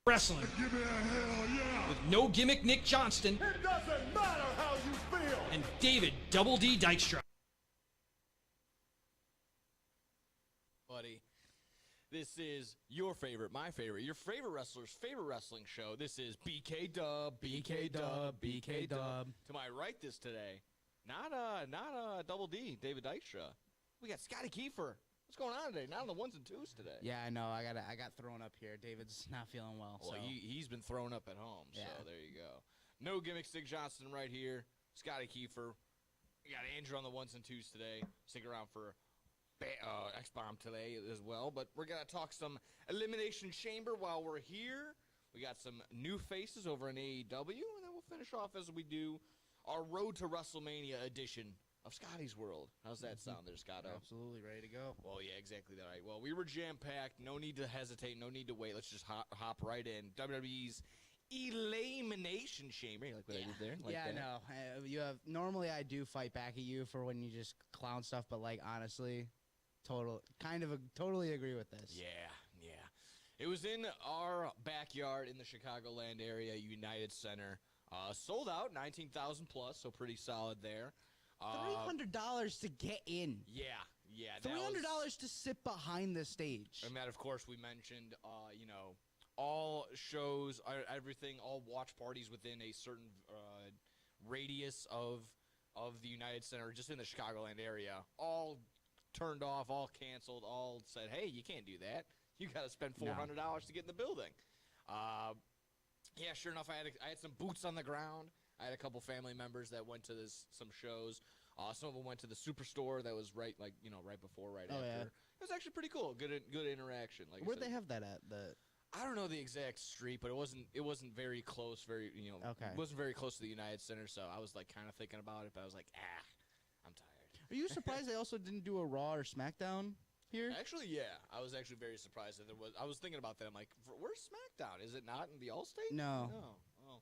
Wrestling. Give me a hell yeah! With no gimmick Nick Johnston. It doesn't matter how you feel! And David Double D Dykstra. Buddy, this is your favorite, my favorite, your favorite wrestler's favorite wrestling show. This is BK Dub, BK Dub, BK Dub. To my right this today, not Double D, David Dykstra. We got Scotty Kiefer. What's going on today? Not on the ones and twos today. Yeah, I know. I got thrown up here. David's not feeling well. Well, so. he's been thrown up at home, Yeah. so there you go. No gimmicks, Nick Johnston right here. Scotty Kiefer. We got Andrew on the ones and twos today. Stick around for X-Bomb today as well. But we're going to talk some Elimination Chamber while we're here. We got some new faces over in AEW, and then we'll finish off as we do our Road to WrestleMania edition of Scotty's World. How's that sound there, Scotto? Absolutely ready to go. Well, yeah, exactly that. Right. Well, we were jam-packed. No need to hesitate. No need to wait. Let's just hop right in. WWE's Elimination Chamber. You like what I did there? Like yeah, that? no. You have normally I do fight back at you for when you just clown stuff, but like honestly, totally agree with this. Yeah. It was in our backyard in the Chicagoland area, United Center. Sold out, 19,000 plus, so pretty solid there. $300 to get in. Yeah. $300 to sit behind the stage. And that, of course, we mentioned, all shows, everything, all watch parties within a certain radius of the United Center, just in the Chicagoland area, all turned off, all canceled, all said, hey, you can't do that. You got to spend $400 to get in the building. Yeah, sure enough, I had some boots on the ground. I had a couple family members that went to some shows. Some of them went to the Superstore that was right before, after. Yeah. It was actually pretty cool. Good interaction. Like Where'd they have that at? I don't know the exact street, but it wasn't very close. Okay. It wasn't very close to the United Center. So I was like kind of thinking about it, but I was like, I'm tired. Are you surprised they also didn't do a Raw or SmackDown here? Actually, yeah, I was actually very surprised that there was. I was thinking about that. I'm like, where's SmackDown? Is it not in the Allstate? No. Oh.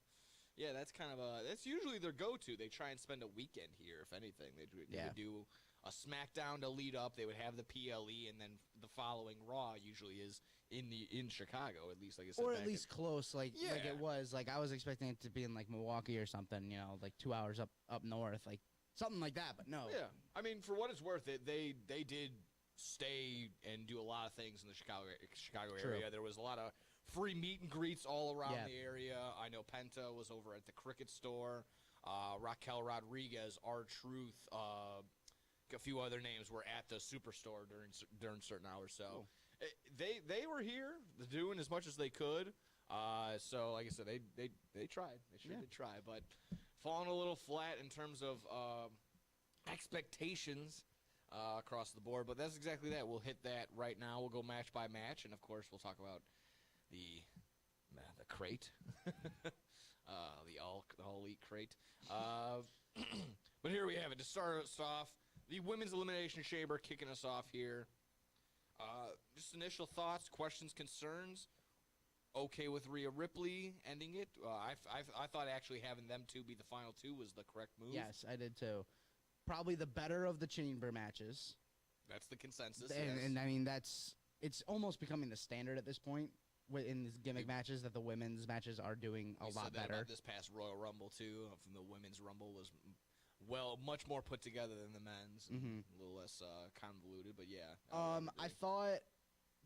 Yeah, that's kind of that's usually their go-to. They try and spend a weekend here, if anything. They would do a SmackDown to lead up. They would have the PLE, and then the following Raw usually is in Chicago, at least, like I said. Or at least close, like it was. Like I was expecting it to be in like Milwaukee or something, like 2 hours up north, like something like that. But no. Yeah, I mean, for what it's worth, they did stay and do a lot of things in the Chicago area. There was a lot of free meet and greets all around the area. I know Penta was over at the Cricket Store. Raquel Rodriguez, R-Truth, a few other names were at the Superstore during certain hours. So they were here doing as much as they could. So like I said, they tried. They did try, but falling a little flat in terms of expectations across the board. But that's exactly that. We'll hit that right now. We'll go match by match, and of course we'll talk about the crate, the all elite crate. But here we have it. To start us off, the Women's Elimination Chamber kicking us off here. Just initial thoughts, questions, concerns. Okay with Rhea Ripley ending it. I thought actually having them two be the final two was the correct move. Yes, I did too. Probably the better of the chamber matches. That's the consensus. And I mean it's almost becoming the standard at this point. In these gimmick matches, that the women's matches are doing a lot better. About this past Royal Rumble too. From the women's Rumble was much more put together than the men's. A little less convoluted, but yeah. I thought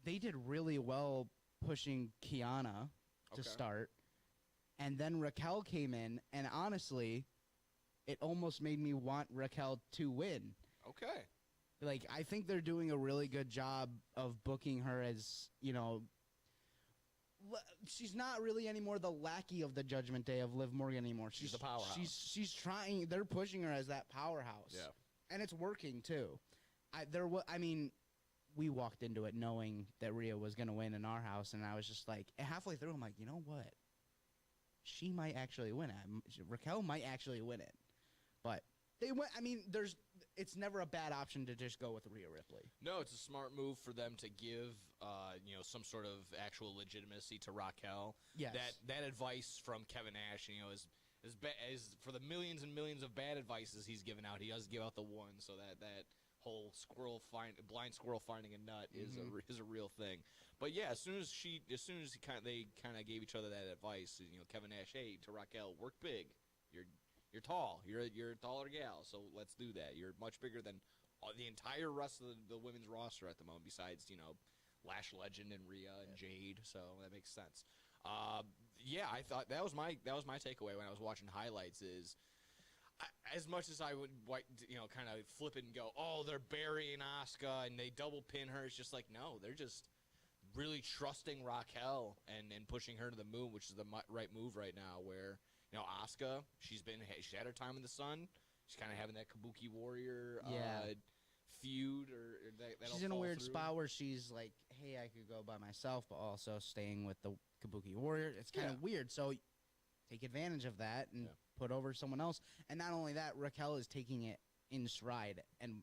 they did really well pushing Kiana to start, and then Raquel came in, and honestly, it almost made me want Raquel to win. Okay. Like I think they're doing a really good job of booking her as she's not really anymore the lackey of the Judgment Day of Liv Morgan anymore. She's the powerhouse. She's trying. They're pushing her as that powerhouse. Yeah, and it's working too. We walked into it knowing that Rhea was going to win in our house, and I was just like, halfway through, I'm like, you know what? She might actually win it. Raquel might actually win it, but they went. I mean, it's never a bad option to just go with Rhea Ripley. No, it's a smart move for them to give, some sort of actual legitimacy to Raquel. Yes. That advice from Kevin Nash, is for the millions and millions of bad advices he's given out, he does give out the one, so that whole blind squirrel finding a nut is a real thing. But yeah, as soon as they kind of gave each other that advice, Kevin Nash, hey, to Raquel, work big. You're tall. You're a taller gal, so let's do that. You're much bigger than the entire rest of the women's roster at the moment, besides Lash Legend and Rhea and Jade. So that makes sense. Yeah, I thought that was my takeaway when I was watching highlights is. As much as I would, kind of flip it and go, oh, they're burying Asuka and they double pin her, it's just like, no, they're just really trusting Raquel and pushing her to the moon, which is the right move right now. Where Asuka, she's had her time in the sun. She's kind of having that Kabuki Warrior feud, or that'll she's in a weird through. spot where she's like, hey, I could go by myself, but also staying with the Kabuki Warrior. It's kind of weird. So take advantage of that and put over someone else. And not only that, Raquel is taking it in stride and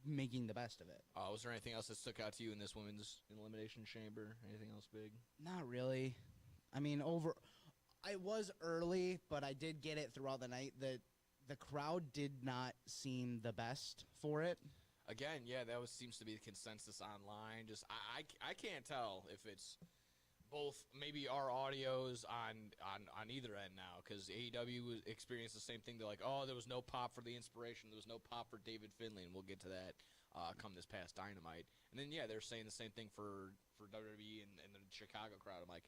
making the best of it. Was there anything else that stuck out to you in this women's Elimination Chamber? Anything else big? Not really. I mean, I was early, but I did get it throughout the night. The crowd did not seem the best for it. Again, that seems to be the consensus online. Just I can't tell if it's both maybe our audios on either end now, because AEW experienced the same thing. They're like, oh, there was no pop for the Inspiration, there was no pop for David Finlay, and we'll get to that come this past Dynamite. And then they're saying the same thing for WWE and the Chicago crowd. I'm like,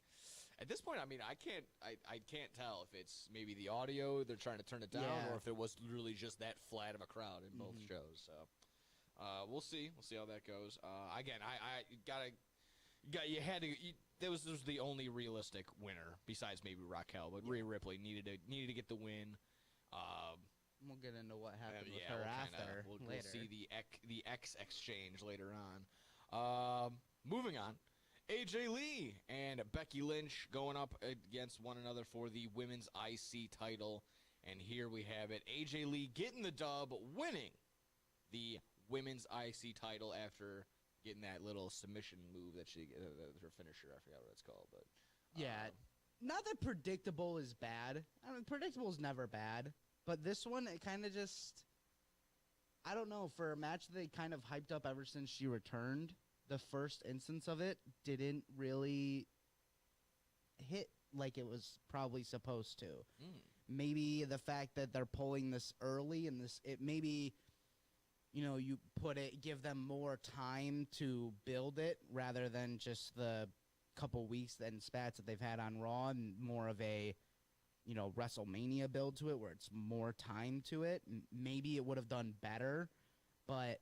at this point, I mean, I can't tell if it's maybe the audio they're trying to turn it down, or if it was literally just that flat of a crowd in both shows. So we'll see how that goes. Again, that was the only realistic winner besides maybe Raquel, but Rhea Ripley needed to get the win. We'll get into what happened with her after. We'll see the X exchange later on. Moving on, AJ Lee and Becky Lynch going up against one another for the women's IC title, and here we have it: AJ Lee getting the dub, winning the women's IC title after getting that little submission move that her finisher. I forgot what it's called, but not that predictable is bad. I mean, predictable is never bad, but this one, it kind of just, I don't know, for a match that they kind of hyped up ever since she returned, the first instance of it didn't really hit like it was probably supposed to. Maybe the fact that they're pulling this early and it maybe, you give them more time to build it rather than just the couple weeks and spats that they've had on Raw, and more of a, WrestleMania build to it where it's more time to it. Maybe it would have done better, but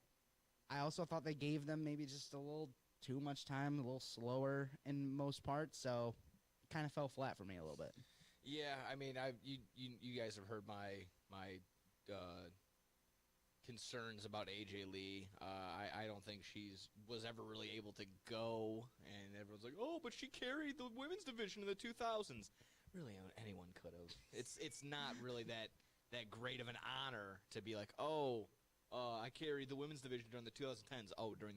I also thought they gave them maybe just a little too much time, a little slower in most parts, so it kind of fell flat for me a little bit. Yeah, I mean, you guys have heard my concerns about AJ Lee. I don't think was ever really able to go, and everyone's like, oh, but she carried the women's division in the 2000s. Really, anyone could have. It's not really that great of an honor to be like, oh, I carried the women's division during the 2010s. Oh, during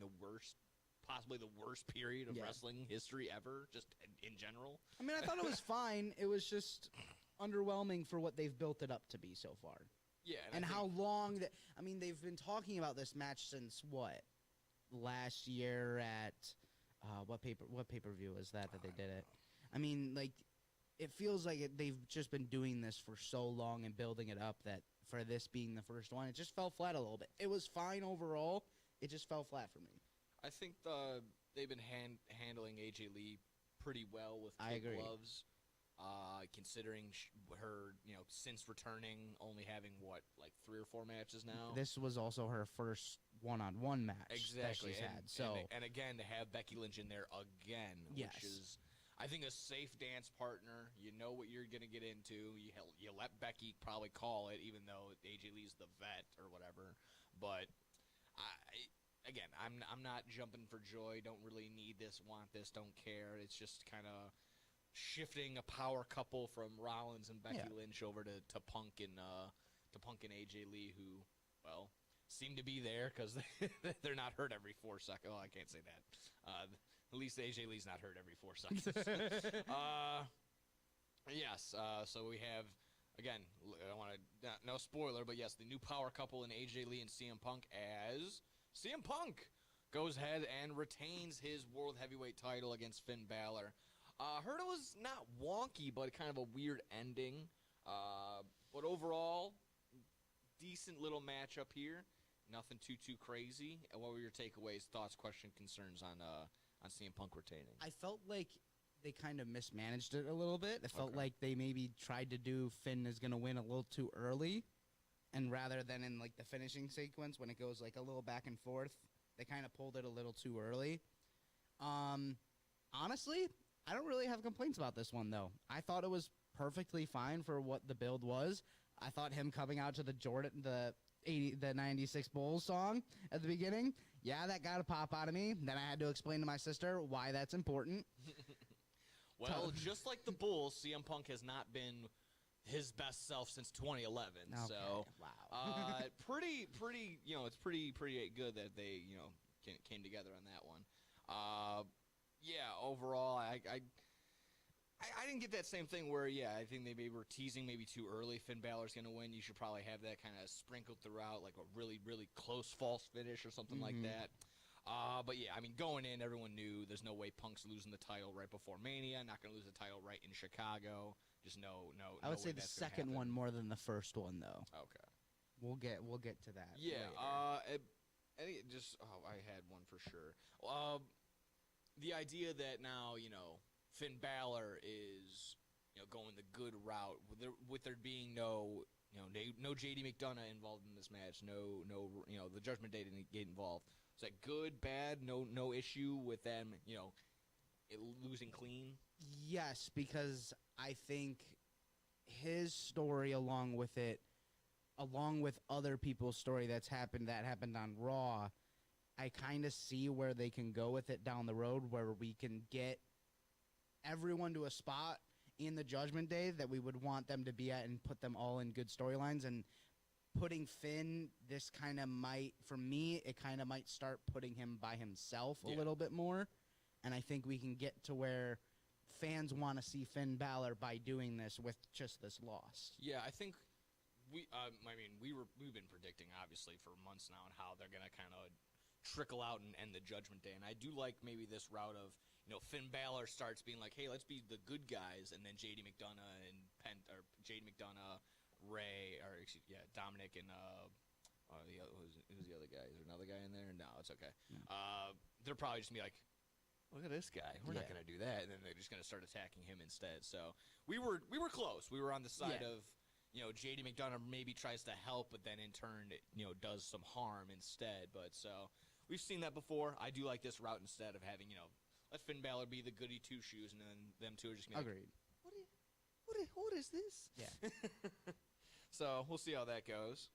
possibly the worst period of wrestling history ever, just in general. I mean, I thought it was fine. It was just underwhelming for what they've built it up to be so far. Yeah, and how long that, I mean, they've been talking about this match since what? Last year at what pay-per-view was that they did it? I mean, like, it feels like they've just been doing this for so long and building it up that for this being the first one, it just fell flat a little bit. It was fine overall. It just fell flat for me. I think they've been handling AJ Lee pretty well with kid gloves. Considering her, since returning, only having, 3 or 4 matches now? This was also her first one-on-one match that she's had. And again, to have Becky Lynch in there again, which is, I think, a safe dance partner. You know what you're going to get into. You let Becky probably call it, even though AJ Lee's the vet or whatever. But, I'm not jumping for joy. Don't really need this, want this, don't care. It's just kind of shifting a power couple from Rollins and Becky Lynch over to Punk and AJ Lee, who, seem to be there because they're not hurt every 4 seconds. Oh, I can't say that. At least AJ Lee's not hurt every 4 seconds. Yes. So we have, again, I don't want to, no spoiler, but yes, the new power couple in AJ Lee and CM Punk as CM Punk goes ahead and retains his World Heavyweight title against Finn Balor. Heard it was not wonky, but kind of a weird ending. But overall, decent little matchup here. Nothing too crazy. And what were your takeaways, thoughts, questions, concerns on CM Punk retaining? I felt like they kind of mismanaged it a little bit. It felt like they maybe tried to do Finn is going to win a little too early, and rather than in like the finishing sequence when it goes like a little back and forth, they kind of pulled it a little too early. Honestly, I don't really have complaints about this one though. I thought it was perfectly fine for what the build was. I thought him coming out to the 96 Bulls song at the beginning, yeah, that got a pop out of me. Then I had to explain to my sister why that's important. Well, just like the Bulls, CM Punk has not been his best self since 2011. Okay. So, wow. pretty, it's pretty good that they, came together on that one. Yeah, overall, I didn't get that same thing where, I think they maybe were teasing maybe too early. Finn Balor's going to win. You should probably have that kind of sprinkled throughout, like a really, really close false finish or something like that. But yeah, I mean, going in, everyone knew there's no way Punk's losing the title right before Mania. Not going to lose the title right in Chicago. Just no. I would say the second one more than the first one, though. Okay. We'll get to that. Yeah. Later. I had one for sure. The idea that now, Finn Balor is, going the good route with there being no JD McDonough involved in this match. No, the Judgment Day didn't get involved. Is that good, bad? No issue with them, losing clean? Yes, because I think his story along with other people's story that happened on Raw, I kind of see where they can go with it down the road, where we can get everyone to a spot in the Judgment Day that we would want them to be at and put them all in good storylines. And putting Finn, this kind of might, for me, it kind of might start putting him by himself a little bit more. And I think we can get to where fans want to see Finn Balor by doing this with just this loss. Yeah, I think we've been predicting, obviously, for months now on how they're going to kind of trickle out and end the Judgment Day. And I do like maybe this route of, Finn Balor starts being like, hey, let's be the good guys, and then JD McDonough and Ray, Dominic and who's the other guy? Is there another guy in there? No, it's okay. They're probably just gonna be like, look at this guy. We're not gonna do that, and then they're just gonna start attacking him instead. So we were close. We were on the side of JD McDonough maybe tries to help, but then in turn does some harm instead. But so we've seen that before. I do like this route instead of having let Finn Balor be the goody two shoes, and then them two are just gonna be agreed. Like, what is this? Yeah. So we'll see how that goes.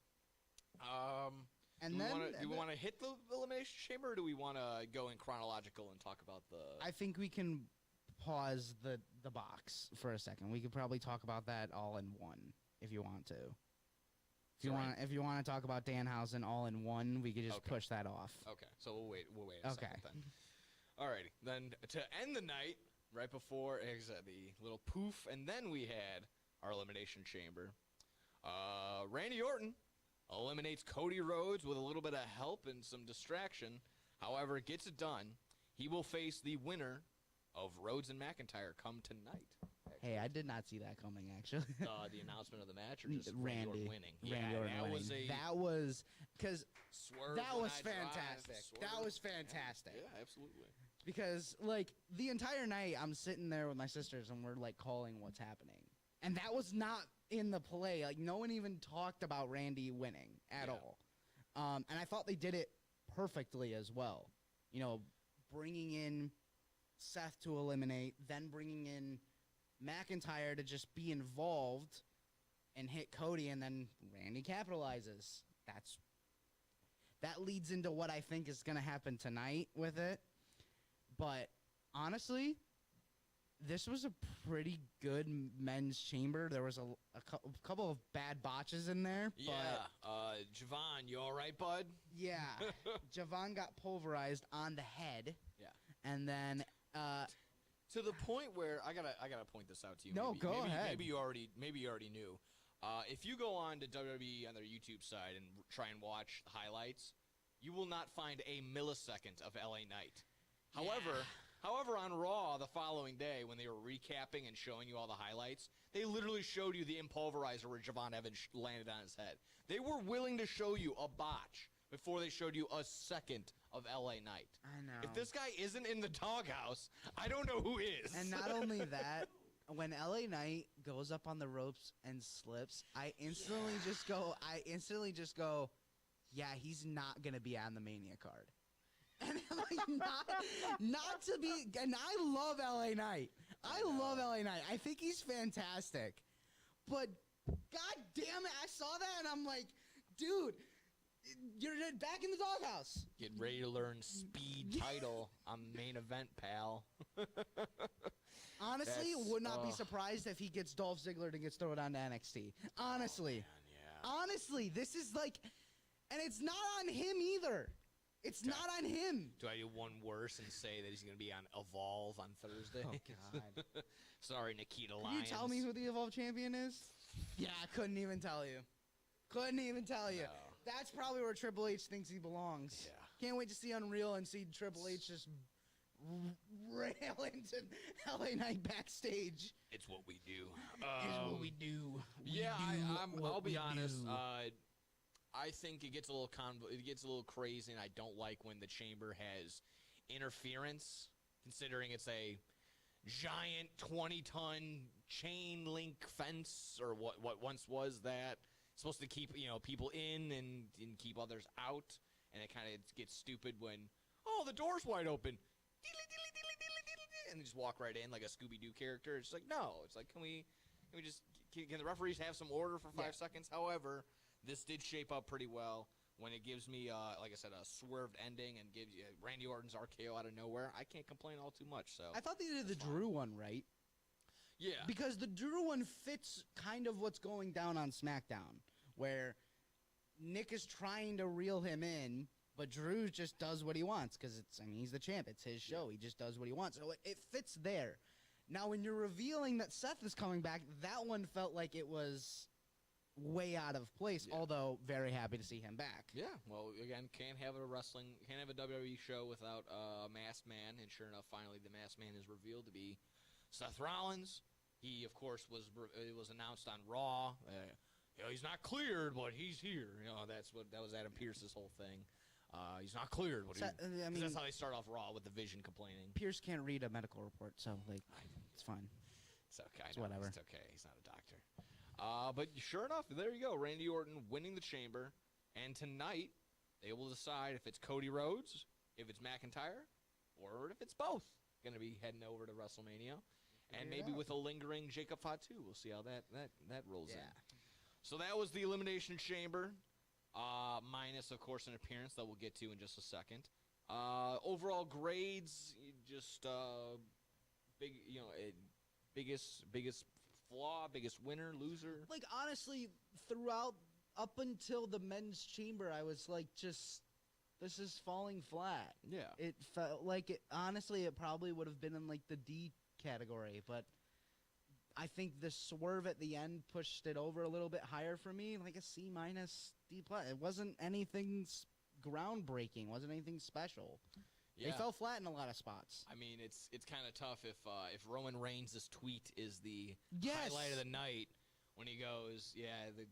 And do we want to hit the Elimination Chamber, or do we want to go in chronological and talk about the? I think we can pause the box for a second. We could probably talk about that all in one if you want to. If you want to talk about Danhausen all in one, we could just push that off. Okay, so we'll wait a second then. Alrighty, then to end the night, right before the little poof, and then we had our Elimination Chamber. Randy Orton eliminates Cody Rhodes with a little bit of help and some distraction. However, gets it done. He will face the winner of Rhodes and McIntyre come tonight. Hey, I did not see that coming, actually. The announcement of the match, or just Randy Orton winning? Randy Orton winning. That was because swerve. That was when I fantastic. drive, That was fantastic. Yeah, absolutely. Because the entire night, I'm sitting there with my sisters, and we're calling what's happening, and that was not in the play. No one even talked about Randy winning at all. And I thought they did it perfectly as well. Bringing in Seth to eliminate, then bringing in McIntyre to just be involved and hit Cody, and then Randy capitalizes. That leads into what I think is going to happen tonight with it. But honestly, this was a pretty good men's chamber. There was a couple of bad botches in there. Yeah. Javon, you all right, bud? Yeah. Javon got pulverized on the head. Yeah. And then to the point where I gotta point this out to you. No, go ahead. Maybe you already knew. If you go on to WWE on their YouTube side and try and watch highlights, you will not find a millisecond of LA Knight. However, on Raw the following day, when they were recapping and showing you all the highlights, they literally showed you the impulverizer where Javon Evans landed on his head. They were willing to show you a botch before they showed you a second of LA Knight. I know. If this guy isn't in the doghouse, I don't know who is. And not only that, when LA Knight goes up on the ropes and slips, I instantly just go, yeah, he's not going to be on the Mania card. And like, not to be, and I love LA Knight. I love LA Knight. I think he's fantastic. But god damn it, I saw that and I'm like, dude, you're back in the doghouse. Get ready to learn speed title on main event, pal. Honestly, would not be surprised if he gets Dolph Ziggler and gets thrown down to NXT. Honestly. Oh, man, yeah. Honestly, this is like, and it's not on him either. It's not on him. Do I do one worse and say that he's going to be on Evolve on Thursday? Oh, God. Sorry, Nikita Can Lyons. you tell me who the Evolve champion is? Yeah, I couldn't even tell you. Couldn't even tell you. No. That's probably where Triple H thinks he belongs. Yeah. Can't wait to see Unreal and see Triple H just rail into LA Knight backstage. It's what we do. It's what we do. I'll be honest. I think it gets a little crazy, and I don't like when the Chamber has interference, considering it's a giant 20-ton chain link fence, or what once was that. It's supposed to keep people in and keep others out, and it kind of gets stupid when the door's wide open, and they just walk right in like a Scooby-Doo character. It's like, no. It's like, can the referees have some order for 5 seconds? However, this did shape up pretty well when it gives me, like I said, a swerved ending and gives you Randy Orton's RKO out of nowhere. I can't complain all too much. So I thought they did the Drew one right. Yeah. Because the Drew one fits kind of what's going down on SmackDown, where Nick is trying to reel him in, but Drew just does what he wants because he's the champ. It's his show. He just does what he wants. So it fits there. Now, when you're revealing that Seth is coming back, that one felt like it was way out of place, although very happy to see him back. Yeah, well, again, can't have a WWE show without a masked man, and sure enough, finally the masked man is revealed to be Seth Rollins. He, of course, was announced on Raw. He's not cleared, but he's here. That was Adam Pearce's whole thing. He's not cleared, but that's how they start off Raw with the Vision complaining. Pierce can't read a medical report, so it's fine. It's okay. It's whatever. It's okay. He's not a doctor. But sure enough, there you go. Randy Orton winning the Chamber, and tonight they will decide if it's Cody Rhodes, if it's McIntyre, or if it's both. Going to be heading over to WrestleMania, and maybe with a lingering Jacob Fatu. We'll see how that rolls in. So that was the Elimination Chamber, minus, of course, an appearance that we'll get to in just a second. Overall grades, just biggest flaw, biggest winner, loser. Like, honestly, throughout up until the men's chamber, I was like, this is falling flat. Yeah. It felt like honestly, it probably would have been in like the D category, but I think the swerve at the end pushed it over a little bit higher for me, like a C minus, D plus. It wasn't anything groundbreaking, wasn't anything special. Yeah. They fell flat in a lot of spots. I mean, it's kind of tough if Roman Reigns' tweet is the highlight of the night when he goes,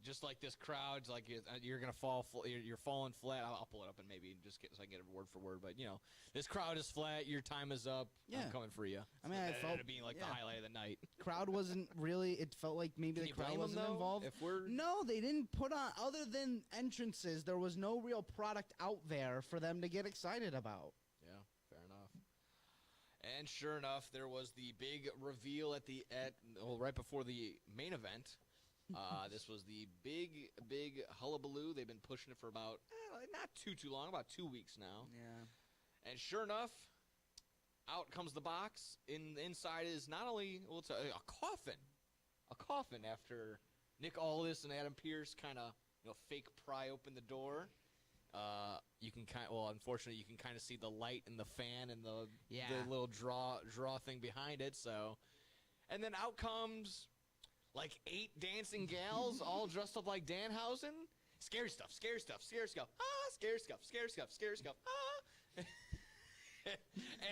just like this crowd's like you're gonna fall, you're falling flat. I'll pull it up and maybe just so I can get it word for word. But this crowd is flat. Your time is up. Yeah. I'm coming for you. I mean, I felt it being like the highlight of the night. Crowd wasn't really. It felt like maybe the crowd wasn't involved. No, they didn't put on other than entrances. There was no real product out there for them to get excited about. And sure enough, there was the big reveal right before the main event. This was the big hullabaloo. They've been pushing it for about not too long, about 2 weeks now. Yeah. And sure enough, out comes the box. Inside is not only it's a coffin after Nick Aldis and Adam Pearce kind of fake pry open the door. Unfortunately, you can kind of see the light and the fan and the little draw thing behind it. So, and then out comes like 8 dancing gals, all dressed up like Danhausen. Scary stuff. scare scuff. Ah.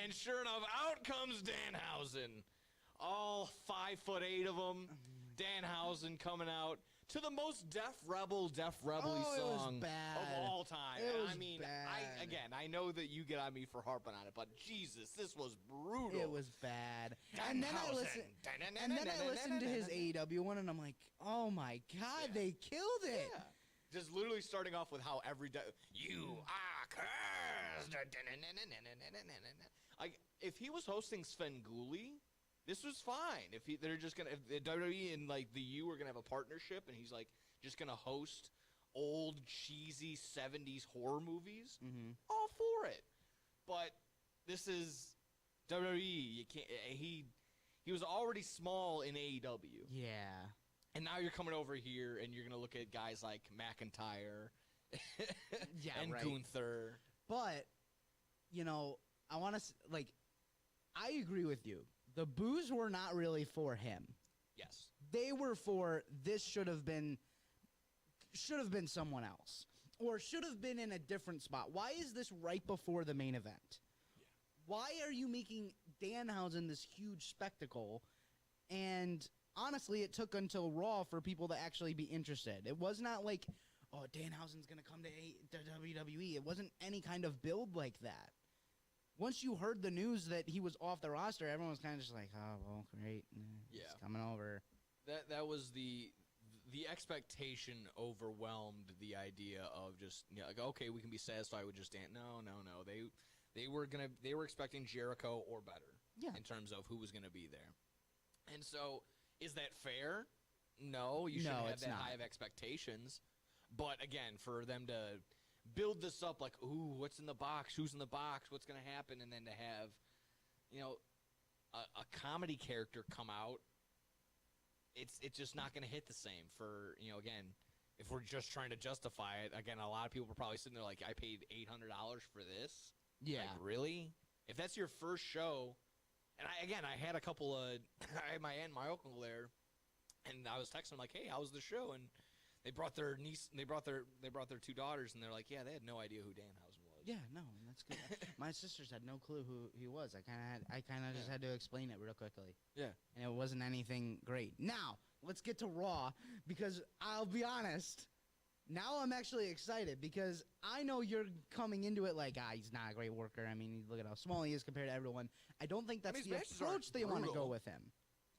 And sure enough, out comes Danhausen. All 5'8" of them. Danhausen coming out to the most Def Rebel-y song of all time. It was bad. I know that you get on me for harping on it, but Jesus, this was brutal. It was bad. And then I listened to his AEW one, and I'm like, oh my God, they killed it. Yeah. Just literally starting off with how you are cursed. Like, if he was hosting Svengoolie, this was fine. If WWE and like the U are gonna have a partnership, and he's like just gonna host old cheesy 70s horror movies, all for it. But this is WWE. You can't. He was already small in AEW. Yeah. And now you're coming over here, and you're gonna look at guys like McIntyre, and Gunther. But I want to I agree with you. The boos were not really for him. Yes. They were for this should have been someone else, or should have been in a different spot. Why is this right before the main event? Yeah. Why are you making Danhausen this huge spectacle? And honestly, it took until Raw for people to actually be interested. It was not like, oh, Danhausen's going to come to WWE. It wasn't any kind of build like that. Once you heard the news that he was off the roster, everyone was kind of just like, oh, well, great. He's coming over. That was the expectation overwhelmed the idea of just, like, okay, we can be satisfied with just Dan. No. They were expecting Jericho or better in terms of who was going to be there. And so, is that fair? No, you shouldn't have that high of expectations. But again, for them to build this up like, ooh, what's in the box? Who's in the box? What's going to happen? And then to have, a comedy character come out, it's just not going to hit the same for, again, if we're just trying to justify it. Again, a lot of people are probably sitting there like, I paid $800 for this? Yeah. Like, really? If that's your first show, and I had a couple of, I had my aunt and my uncle there, and I was texting them like, hey, how was the show? And they brought their niece, they brought their two daughters, and they're like, yeah, they had no idea who Danhausen was. Yeah, no, that's good. My sisters had no clue who he was. I kind of just had to explain it real quickly. Yeah. And it wasn't anything great. Now, let's get to Raw, because I'll be honest, now I'm actually excited, because I know you're coming into it like, he's not a great worker. I mean, look at how small he is compared to everyone. I don't think that's the approach they want to go with him.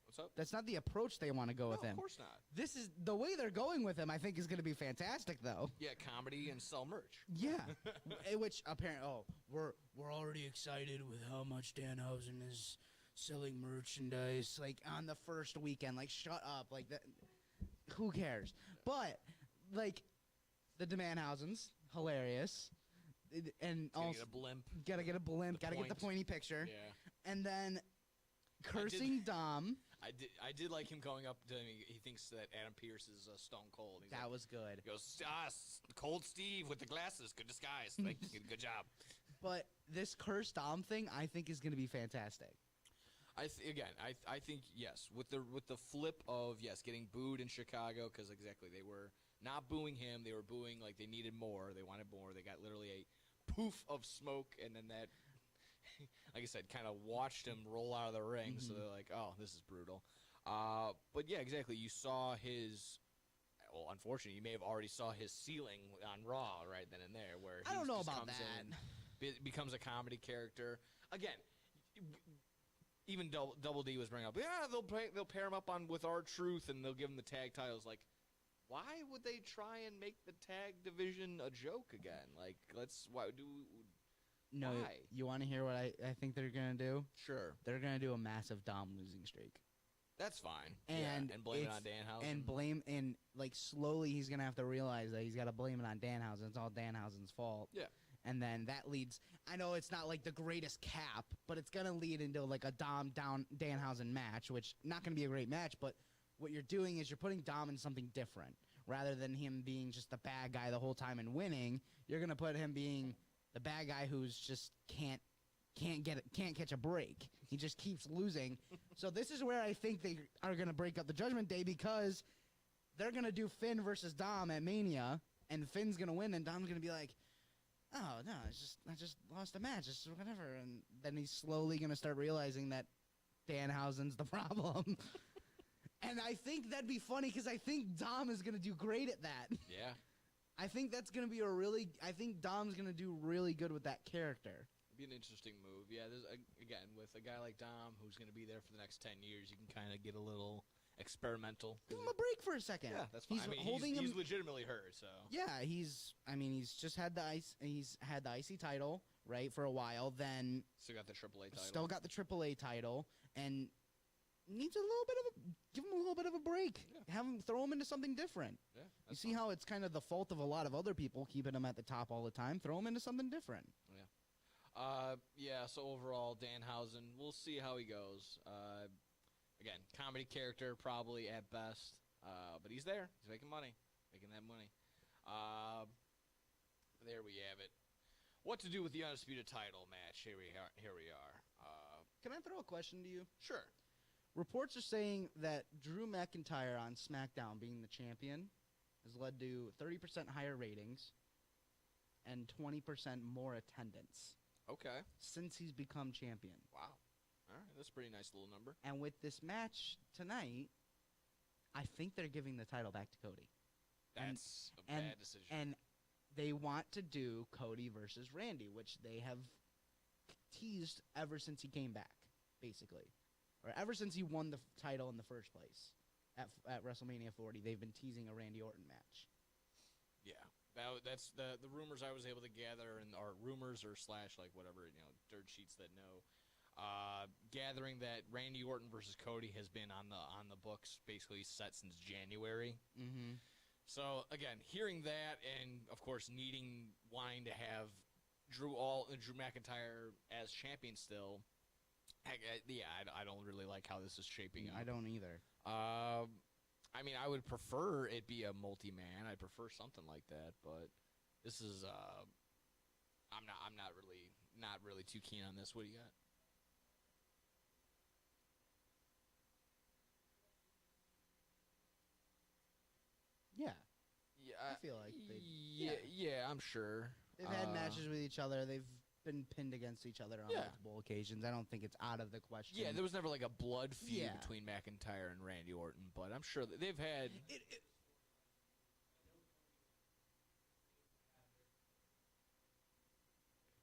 What's up? That's not the approach they want to go with him. Of course not. This is the way they're going with him. I think is going to be fantastic, though. Yeah, comedy and sell merch. Yeah, which apparently, we're already excited with how much Danhausen is selling merchandise. Like on the first weekend, like shut up, like that. Who cares? But like the Danhausens, hilarious, and also get a blimp. Gotta get a blimp. Gotta get the pointy picture. Yeah, and then cursing Dom. I did like him going up to him. He thinks that Adam Pearce is Stone Cold. That was good. He goes, Cold Steve with the glasses. Good disguise. Thank you. Good job. But this cursed Dom thing, I think, is going to be fantastic. I think yes, with the flip of getting booed in Chicago, because exactly they were not booing him. They were booing like they needed more. They wanted more. They got literally a poof of smoke, and then that. Like I said, kind of watched him roll out of the ring, so they're like, oh, this is brutal. But yeah, exactly. You saw his, well, unfortunately, you may have already saw his ceiling on Raw right then and there, where I don't know about that. Becomes a comedy character. Again, even Double D was bringing up, they'll pair him up with R-Truth, and they'll give him the tag titles. Like, why would they try and make the tag division a joke again? Like, No, why? You want to hear what I think they're going to do? Sure. They're going to do a massive Dom losing streak. That's fine. And blame it on Danhausen. And slowly he's going to have to realize that he's got to blame it on Danhausen. It's all Danhausen's fault. Yeah. And then that leads, I know it's not like the greatest cap, but it's going to lead into like a Danhausen match, which not going to be a great match, but what you're doing is you're putting Dom in something different. Rather than him being just the bad guy the whole time and winning, you're going to put him being the bad guy who's just can't catch a break. He just keeps losing. So this is where I think they are going to break up the Judgment Day, because they're going to do Finn versus Dom at Mania, and Finn's going to win, and Dom's going to be like, oh no, I just lost a match, it's whatever, and then he's slowly gonna start realizing that Danhausen's the problem. And I think that'd be funny because I think Dom is gonna do great at that. Yeah. I think that's gonna be I think Dom's gonna do really good with that character. It'd be an interesting move. Yeah, again, with a guy like Dom who's going to be there for the next 10 years, you can kind of get a little experimental. Give him a break for a second. Yeah, that's fine. He's legitimately hurt, so. Yeah, he's just had he's had the IC title, right, for a while, then Still got the AAA title. Still got the AAA title, and needs a little bit of give him a little bit of a break. Yeah. Throw him into something different. Yeah, you see how it's kind of the fault of a lot of other people keeping him at the top all the time. Throw him into something different. Yeah. So overall, Danhausen, we'll see how he goes. Again, comedy character probably at best, but he's there. He's making money, making that money. There we have it. What to do with the undisputed title match? Here we are. Can I throw a question to you? Sure. Reports are saying that Drew McIntyre on SmackDown being the champion has led to 30% higher ratings and 20% more attendance. Okay. Since he's become champion. Wow. All right, that's a pretty nice little number. And with this match tonight, I think they're giving the title back to Cody. That's a bad decision. And they want to do Cody versus Randy, which they have teased ever since he came back, basically. Or ever since he won the title in the first place at WrestleMania 40, they've been teasing a Randy Orton match. Yeah. That's the rumors I was able to gather, and are rumors or / like whatever, dirt sheets that know. Gathering that Randy Orton versus Cody has been on the books basically set since January. Mm-hmm. So again, hearing that, and of course wanting to have Drew McIntyre as champion still. I don't really like how this is shaping up. I don't either. I mean, I would prefer it be a multi-man. I prefer something like that, but this is I'm not really too keen on this. What do you got? Yeah. Yeah, I feel like I'm sure. They've had matches with each other. They've been pinned against each other on multiple occasions. I don't think it's out of the question. Yeah, there was never like a blood feud between McIntyre and Randy Orton, but I'm sure that they've had.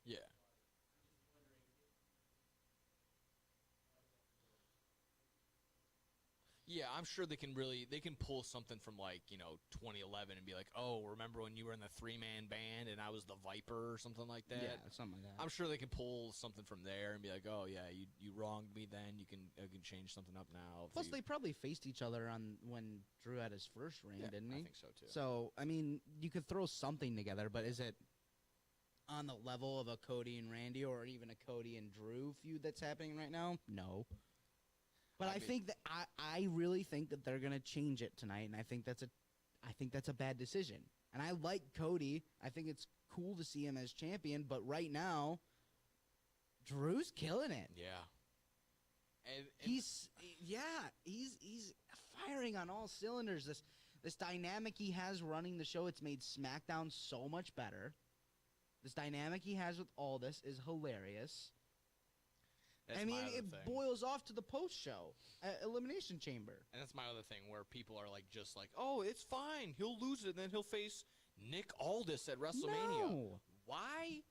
Yeah. Yeah, I'm sure they can pull something from 2011 and be like, oh, remember when you were in the 3-man band and I was the Viper or something like that? Yeah, something like that. I'm sure they can pull something from there and be like, oh yeah, you wronged me then. I can change something up now. Plus, they probably faced each other on when Drew had his first reign, didn't he? I think so too. So I mean, you could throw something together, but is it on the level of a Cody and Randy or even a Cody and Drew feud that's happening right now? No. But I think that I really think that they're gonna change it tonight, and I think that's a bad decision. And I like Cody. I think it's cool to see him as champion. But right now, Drew's killing it. Yeah. And he's firing on all cylinders. This dynamic he has running the show, it's made SmackDown so much better. This dynamic he has with Aldis is hilarious. That's it boils off to the post-show Elimination Chamber. And that's my other thing, where people are just like, oh, it's fine. He'll lose it, and then he'll face Nick Aldis at WrestleMania. No. Why?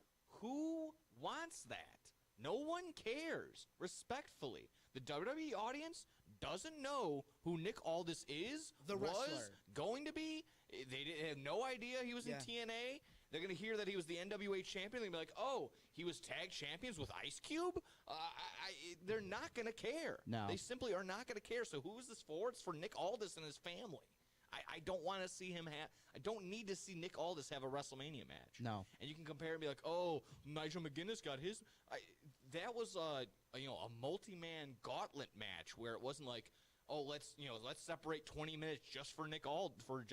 Who wants that? No one cares. Respectfully. The WWE audience doesn't know who Nick Aldis is, was going to be. They have no idea he was in TNA. They're going to hear that he was the NWA champion. They're going to be like, oh, he was tag champions with Ice Cube? They're not going to care. No. They simply are not going to care. So who is this for? It's for Nick Aldis and his family. I don't want to see him I don't need to see Nick Aldis have a WrestleMania match. No. And you can compare and be like, oh, Nigel McGuinness got his. That was a multi-man gauntlet match where it wasn't like, oh, let's separate 20 minutes just for Nick Aldis for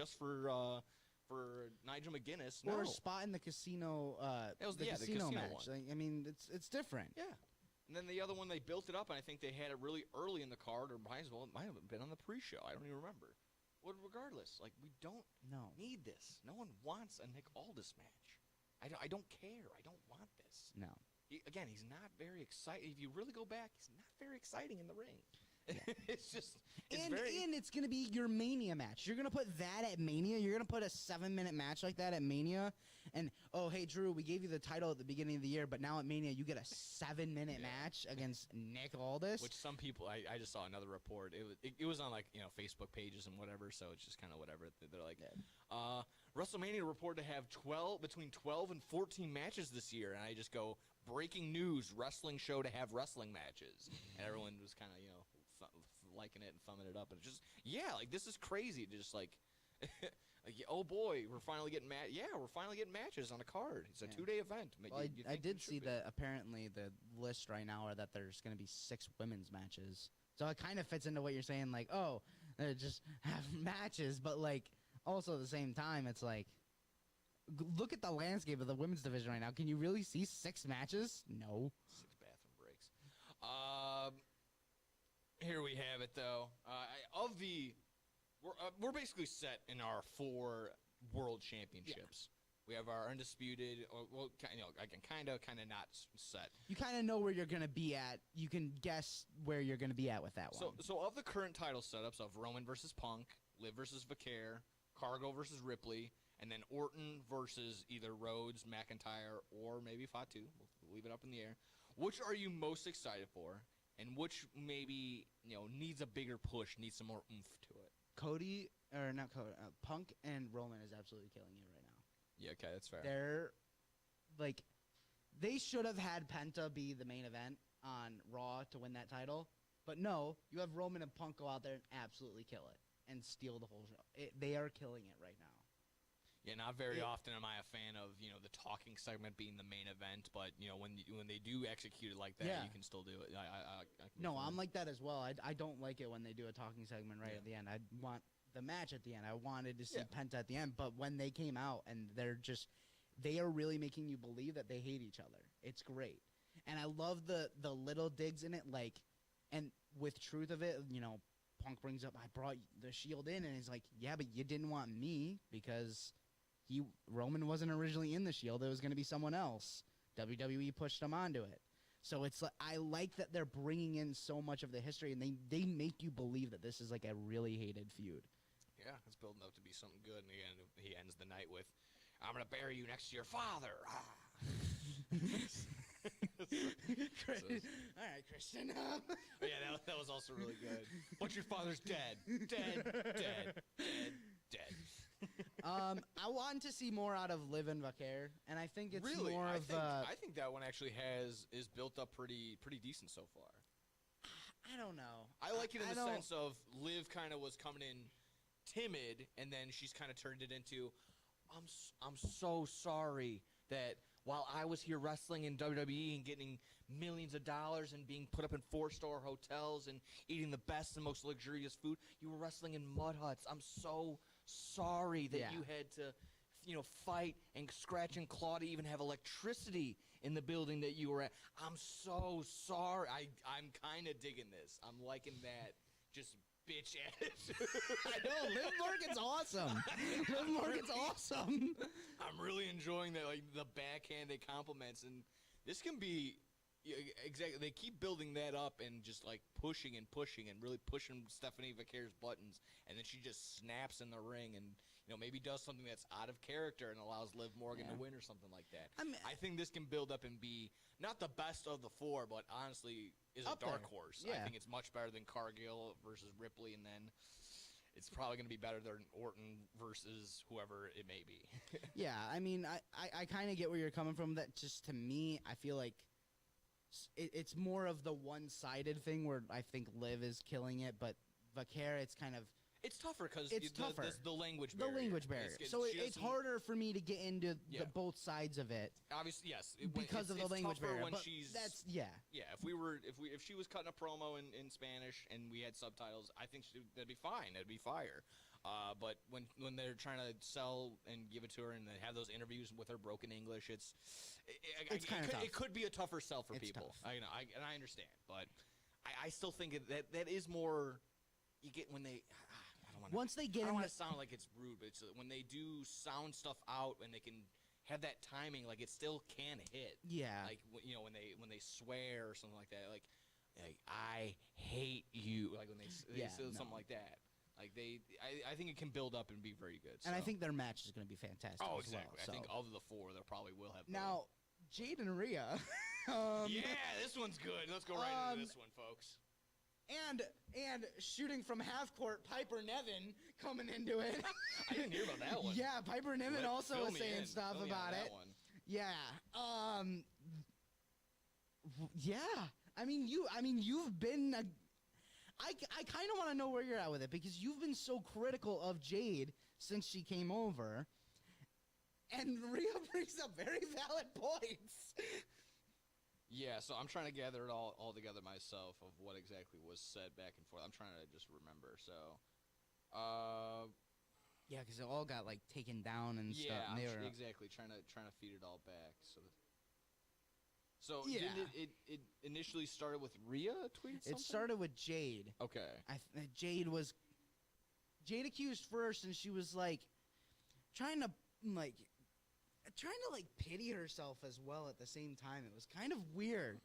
Nigel McGuinness. Or a spot in the casino. That was the casino match. One. It's different. Yeah. And then the other one, they built it up, and I think they had it really early in the card, or might have been on the pre-show. I don't even remember. Well, regardless, we don't need this. No one wants a Nick Aldis match. I don't care. I don't want this. No. Again, he's not very exciting. If you really go back, he's not very exciting in the ring. It's just And it's going to be your Mania match. You're going to put that at Mania? You're going to put a 7-minute match like that at Mania? And, oh, hey, Drew, we gave you the title at the beginning of the year, but now at Mania you get a 7-minute match against Nick Aldis? Which some people, I just saw another report. It was on, like, Facebook pages and whatever, so it's just kind of whatever. They're like, WrestleMania reported to have between 12 and 14 matches this year. And I just go, breaking news, wrestling show to have wrestling matches. And everyone was kind of, liking it and thumbing it up, and just like, this is crazy. Just like, oh boy, we're finally getting matches on a card. It's a 2-day event. Well, I did see that apparently the list right now are that there's going to be 6 women's matches, so it kind of fits into what you're saying, like, oh, just have matches, but like also at the same time it's like, look at the landscape of the women's division right now. Can you really see 6 matches? No. 6 bathroom breaks. Here we have it, though. We're basically set in our 4 world championships. Yeah. We have our undisputed, kind of not set. You kind of know where you're going to be at. You can guess where you're going to be at with that one. So of the current title setups of Roman versus Punk, Liv versus Vaquer, Cargo versus Ripley, and then Orton versus either Rhodes, McIntyre, or maybe Fatu. We'll leave it up in the air. Which are you most excited for? And which maybe, needs a bigger push, needs some more oomph to it? Punk and Roman is absolutely killing it right now. Yeah, okay, that's fair. They're, like, they should have had Penta be the main event on Raw to win that title. But no, you have Roman and Punk go out there and absolutely kill it and steal the whole show. They are killing it right now. Yeah, not very often am I a fan of, the talking segment being the main event, but, when they do execute it like that, you can still do it. I'm like that as well. I don't like it when they do a talking segment right at the end. I want the match at the end. I wanted to see Penta at the end, but when they came out and they are really making you believe that they hate each other. It's great. And I love the little digs in it, like, and with truth of it, Punk brings up, I brought the Shield in, and he's like, yeah, but you didn't want me because Roman wasn't originally in the Shield. It was going to be someone else. WWE pushed him onto it. So it's like, I like that they're bringing in so much of the history, and they make you believe that this is like a really hated feud. Yeah, it's building up to be something good, and he ends the night with, I'm going to bury you next to your father. All right, Christian. Yeah, that was also really good. But your father's dead. Dead. I want to see more out of Liv and Vaquer, and I think it's really? more I think that one actually is built up pretty decent so far. I don't know. I like it in the sense of Liv kind of was coming in timid, and then she's kind of turned it into, I'm so sorry that while I was here wrestling in WWE and getting millions of dollars and being put up in 4-star hotels and eating the best and most luxurious food, you were wrestling in mud huts. I'm so sorry that you had to, fight and scratch and claw to even have electricity in the building that you were at. I'm so sorry. I'm kind of digging this. I'm liking that just bitch attitude. I know, Liv Morgan's awesome. Liv Morgan's awesome. I'm really enjoying that, like, the backhanded compliments, and this can be exactly. They keep building that up and just like pushing and really pushing Stephanie Vaquer's buttons, and then she just snaps in the ring and maybe does something that's out of character and allows Liv Morgan to win or something like that. I think this can build up and be not the best of the 4, but honestly is a dark horse. I think it's much better than Cargill versus Ripley, and then it's probably going to be better than Orton versus whoever it may be. Yeah, I mean, I kind of get where you're coming from. That just, to me, I feel like it's more of the one-sided thing where I think Liv is killing it, but Vaquer, it's kind of... It's tougher because the language barrier. The language barrier. So it's harder for me to get into the both sides of it. Obviously, yes. Because of the language barrier. When but she's, that's, Yeah, if she was cutting a promo in Spanish and we had subtitles, I think that'd be fine. That'd be fire. But when they're trying to sell and give it to her and they have those interviews with her broken English, it's kind of tough. It could be a tougher sell for people. Tough. And I understand, but I still think that is more you get when they. I don't want to sound like it's rude, but it's when they do sound stuff out and they can have that timing, like it still can hit. Yeah. Like when they swear or something like that, like I hate you, like when they say something like that. Like I think it can build up and be very good. And so. I think their match is going to be fantastic. Oh, as exactly. Well, I think of the 4, they probably will have. Now, Jade and Rhea. Yeah, this one's good. Let's go right into this one, folks. And shooting from half court, Piper Niven coming into it. I didn't hear about that one. Yeah, Piper Niven also fill was me saying in. stuff Fill me about on it. that one. Yeah. Yeah. I mean, you've been. I kind of want to know where you're at with it because you've been so critical of Jade since she came over, and Rhea brings up very valid points. Yeah, so I'm trying to gather it all together myself of what exactly was said back and forth. I'm trying to just remember. So, yeah, because it all got like taken down and stuff. Yeah, And exactly. Trying to feed it all back. So yeah. did it initially started with Rhea tweet something? It started with Jade. Okay. Jade accused first, and she was like trying to pity herself as well at the same time. It was kind of weird.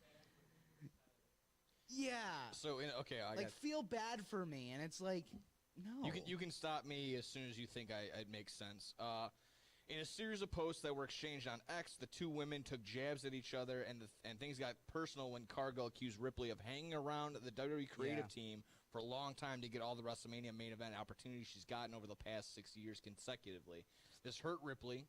Yeah. So I feel bad for me, and it's like, no. You can stop me as soon as you think it makes sense. In a series of posts that were exchanged on X, the two women took jabs at each other, and things got personal when Cargill accused Ripley of hanging around the WWE creative team for a long time to get all the WrestleMania main event opportunities she's gotten over the past 6 years consecutively. This hurt Ripley,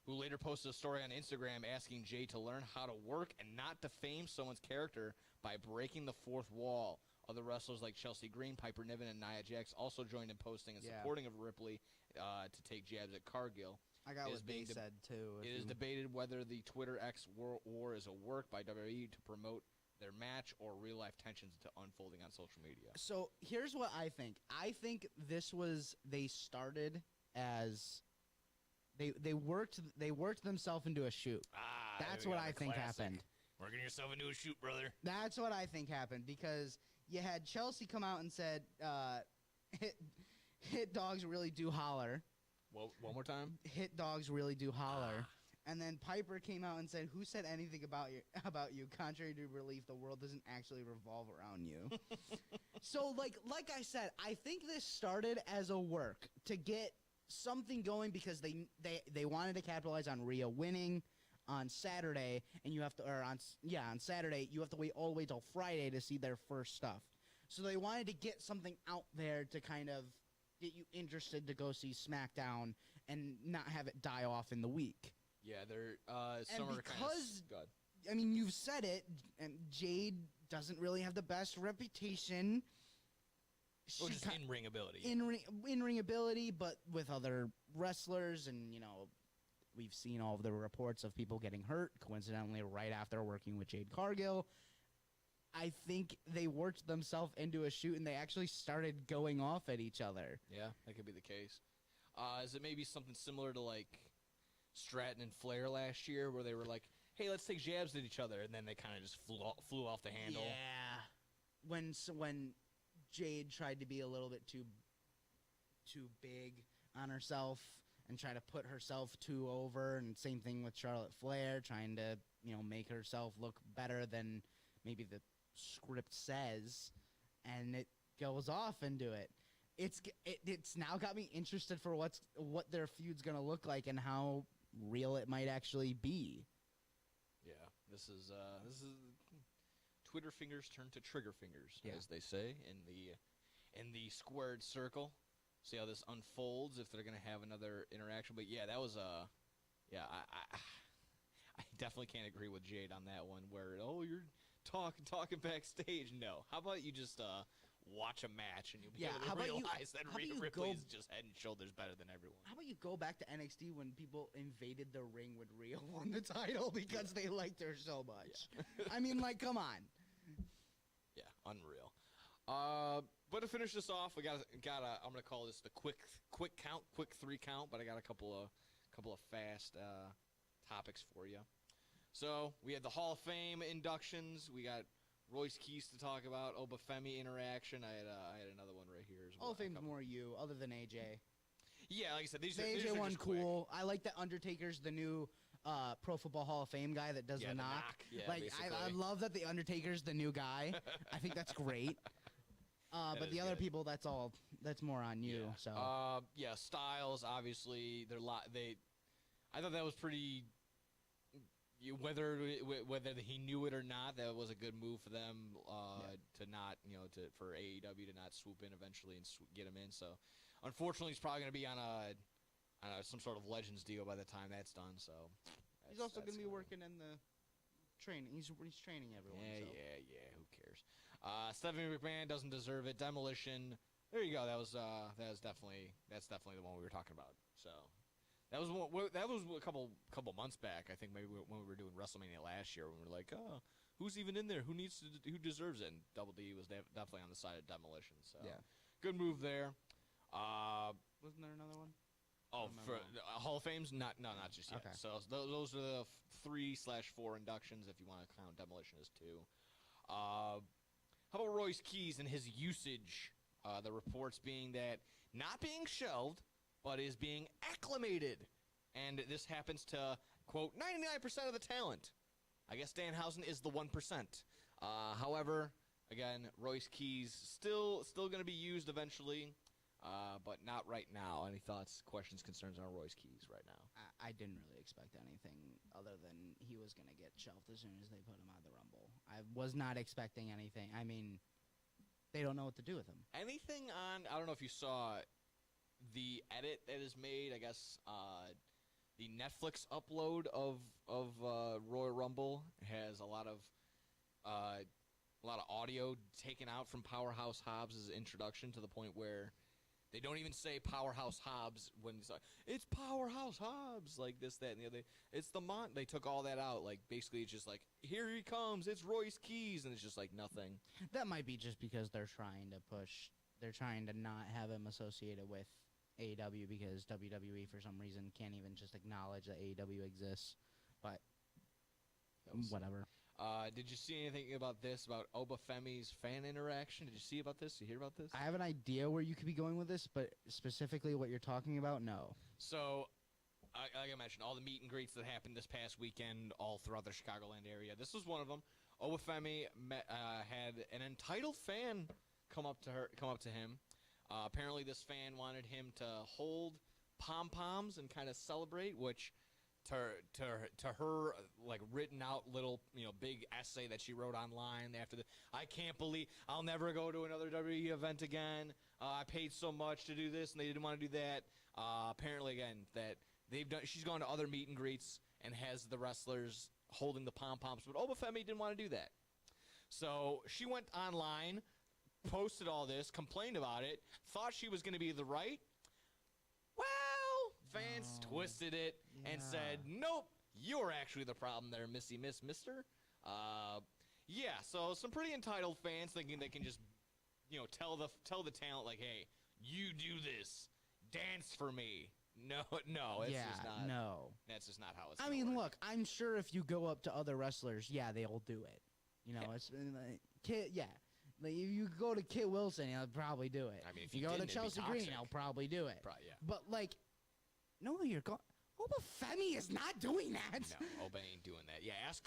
who later posted a story on Instagram asking Jay to learn how to work and not defame someone's character by breaking the fourth wall. Other wrestlers like Chelsea Green, Piper Niven, and Nia Jax also joined in posting and supporting of Ripley to take jabs at Cargill. I got what they said, too. It is debated whether the Twitter X war is a work by WWE to promote their match or real-life tensions to unfolding on social media. So here's what I think. I think this was they started as they worked themselves into a shoot. That's what I think happened. Working yourself into a shoot, brother. That's what I think happened because you had Chelsea come out and said, "Hit dogs really do holler." Well, one more time. Hit dogs really do holler. And then Piper came out and said, "Who said anything about you? Contrary to belief, the world doesn't actually revolve around you." So, like I said, I think this started as a work to get something going because they wanted to capitalize on Rhea winning on Saturday, and on Saturday you have to wait all the way till Friday to see their first stuff. So they wanted to get something out there to kind of get you interested to go see SmackDown and not have it die off in the week. Yeah, they're and because I mean, you've said it, and Jade doesn't really have the best reputation. Just in-ring ability. In-ring ability, but with other wrestlers, and we've seen all of the reports of people getting hurt, coincidentally, right after working with Jade Cargill. I think they worked themselves into a shoot, and they actually started going off at each other. Yeah, that could be the case. Is it maybe something similar to, like, Stratton and Flair last year, where they were like, hey, let's take jabs at each other, and then they kind of just flew off the handle? Yeah. When Jade tried to be a little bit too big on herself and try to put herself too over, and same thing with Charlotte Flair, trying to, make herself look better than maybe the script says, and it goes off into it. It's now got me interested for what their feud's gonna look like and how real it might actually be. Yeah, this is Twitter fingers turn to trigger fingers, as they say in the squared circle. See how this unfolds, if they're gonna have another interaction. But yeah, that was I definitely can't agree with Jade on that one. Where you're talking backstage. No, how about you just watch a match and you'll be able to realize that Rhea Ripley is just head and shoulders better than everyone. How about you go back to NXT when people invaded the ring when Rhea won the title because they liked her so much? Yeah. I mean, like, come on. Yeah, unreal. But to finish this off, we got I'm gonna call this the quick three count, but I got a couple of fast topics for you. So we had the Hall of Fame inductions. We got Royce Keys to talk about. Obafemi interaction. I had another one right here as well. Hall of Fame's more you, other than AJ. Yeah, like I said, these the are AJ one just cool. Quick. I like that Undertaker's the new Pro Football Hall of Fame guy that does Yeah, the the knock. knock. Yeah, I basically. love that the Undertaker's the new guy. I think that's great. But is the other good. people, that's more on you. Yeah. So Yeah, Styles, obviously, I thought that was pretty. Whether he knew it or not, that was a good move for them to not, for AEW to not swoop in eventually and get him in. So, unfortunately, he's probably going to be on some sort of Legends deal by the time that's done. So, he's also going to be working in the training. He's training everyone. Yeah. Who cares? Stephanie McMahon doesn't deserve it. Demolition. There you go. That's definitely the one we were talking about. So. That was a couple months back. I think maybe when we were doing WrestleMania last year, when we were like, "Oh, who's even in there? Who deserves it?" And Double D was definitely on the side of Demolition. So Yeah. good move there. Wasn't there another one? Oh, for Hall of Fames, not just yet. Okay. So those are the 3/4 inductions if you want to count Demolition as 2. How about Royce Keys and his usage? The reports being that not being shelved, but is being acclimated. And this happens to, quote, 99% of the talent. I guess Danhausen is the 1%. However, again, Royce Keys still going to be used eventually, but not right now. Any thoughts, questions, concerns on Royce Keys right now? I didn't really expect anything other than he was going to get shelved as soon as they put him on the Rumble. I was not expecting anything. I mean, they don't know what to do with him. Anything on, I don't know if you saw the edit that is made, I guess, the Netflix upload of Royal Rumble has a lot of audio taken out from Powerhouse Hobbs' introduction to the point where they don't even say Powerhouse Hobbs when it's like, it's Powerhouse Hobbs, like this, that, and the other. It's the They took all that out. Like, basically, it's just like, here he comes, it's Royce Keys, and it's just like nothing. That might be just because they're trying to not have him associated with AEW because WWE for some reason can't even just acknowledge that AEW exists. But whatever. Did you see anything about this, about Obafemi's fan interaction? Did you see about this? Did you hear about this? I have an idea where you could be going with this, but specifically what you're talking about, no. So, like I mentioned, all the meet and greets that happened this past weekend all throughout the Chicagoland area. This was one of them. Obafemi had an entitled fan come up to him. Apparently, this fan wanted him to hold pom-poms and kind of celebrate, which to her, like, written out little, big essay that she wrote online after I can't believe I'll never go to another WWE event again. I paid so much to do this, and they didn't want to do that. Apparently, again, that she's gone to other meet and greets and has the wrestlers holding the pom-poms, but Obafemi didn't want to do that. So she went online, posted all this, complained about it, thought she was going to be the right. Well, fans twisted it and said, nope, you're actually the problem there, mister. Yeah, so some pretty entitled fans thinking they can just, tell the talent, like, hey, you do this, dance for me. No, it's just not. No. That's just not how it's. I mean, look, I'm sure if you go up to other wrestlers, they'll do it. It's like Kit. Yeah, like if you go to Kit Wilson, he'll probably do it. I mean, if you he go to didn't, it'd be Chelsea Green, toxic. he'll probably do it. Probably, yeah. But like, no, you're going. Obafemi is not doing that. No, Oba ain't doing that. Yeah, ask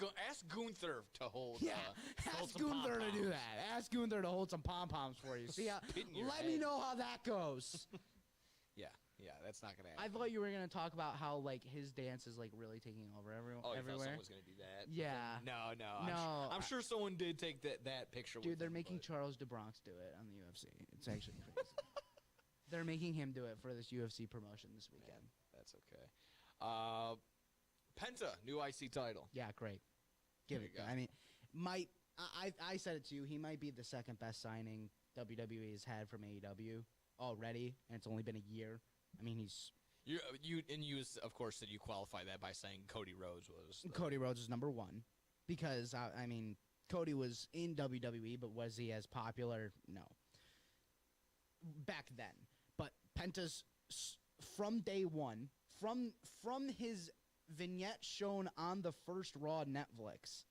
Gunther to hold. Yeah, hold ask some Gunther to do pom-poms. that. Ask Gunther to hold some pom poms for you. See how? Spit in your Let head. me know how that goes. Yeah, that's not gonna I happen. thought you were gonna talk about how like his dance is like really taking over Oh, you thought everywhere. someone was gonna do that? Yeah. No. I'm sure someone did take that picture. Dude, with they're him, making but- Charles DeBronx do it on the UFC. It's actually crazy. They're making him do it for this UFC promotion this weekend. That's okay. Penta, new IC title. Yeah, great. Give There it. you go. I mean, I said it to you. He might be the second best signing WWE has had from AEW already, and it's only been a year. I mean, You of course said you qualify that by saying Cody Rhodes was. Cody Rhodes is number one because I mean, Cody was in WWE, but was he as popular? No. Back then, but Penta's from day one, from his vignette shown on the first Raw Netflix,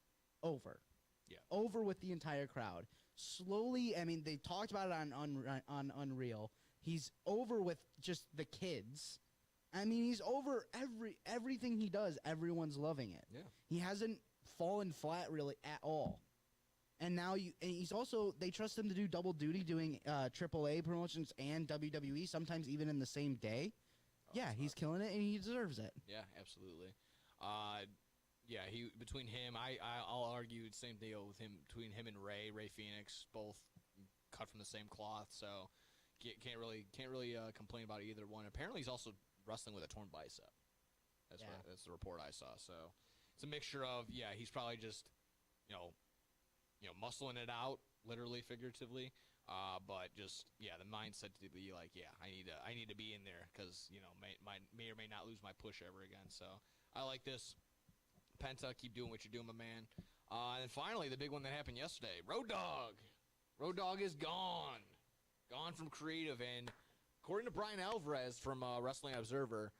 over. Yeah. Over with the entire crowd. Slowly, I mean, they talked about it on Unreal. He's over with just the kids, I mean, he's over everything he does. Everyone's loving it. Yeah. He hasn't fallen flat really at all. And now he's also, they trust him to do double duty, doing AAA promotions and WWE, sometimes even in the same day. Yeah, he's killing it, and he deserves it. Yeah, absolutely. Yeah, between him, I'll argue the same deal with him, between him and Ray Phoenix, both cut from the same cloth. So can't really complain about either one. Apparently, he's also wrestling with a torn bicep. That's the report I saw. So it's a mixture of he's probably just muscling it out, literally, figuratively. But just the mindset to be like, I need to be in there because may or may not lose my push ever again. So I like this. Penta, keep doing what you're doing, my man. And then finally, the big one that happened yesterday, Road Dogg. Road Dogg is gone from creative, and according to Brian Alvarez from Wrestling Observer,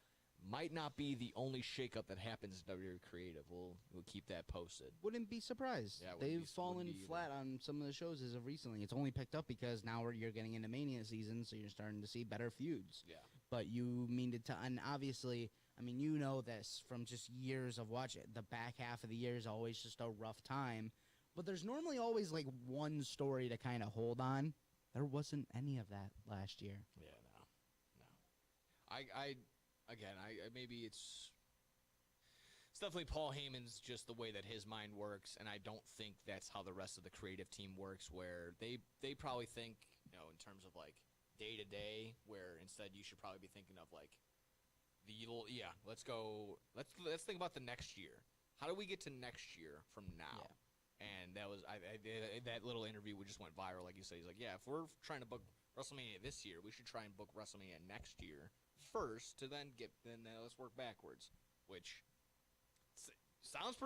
might not be the only shakeup that happens in WWE Creative. We'll keep that posted. Wouldn't be surprised. Yeah, They've fallen flat on some of the shows as of recently. It's only picked up because now you're getting into Mania season, so you're starting to see better feuds. Yeah. But you mean to, and obviously, I mean, you know this from just years of watching. The back half of the year is always just a rough time. But there's normally always like one story to kind of hold on. There wasn't any of that last year. Yeah, no. Maybe it's definitely Paul Heyman's just the way that his mind works, and I don't think that's how the rest of the creative team works, where they probably think, in terms of like day to day, where instead you should probably be thinking of like let's think about the next year. How do we get to next year from now? Yeah. And that was that little interview just went viral, like you said. He's like, if we're trying to book WrestleMania this year, we should try and book WrestleMania next year first to then let's work backwards, which sounds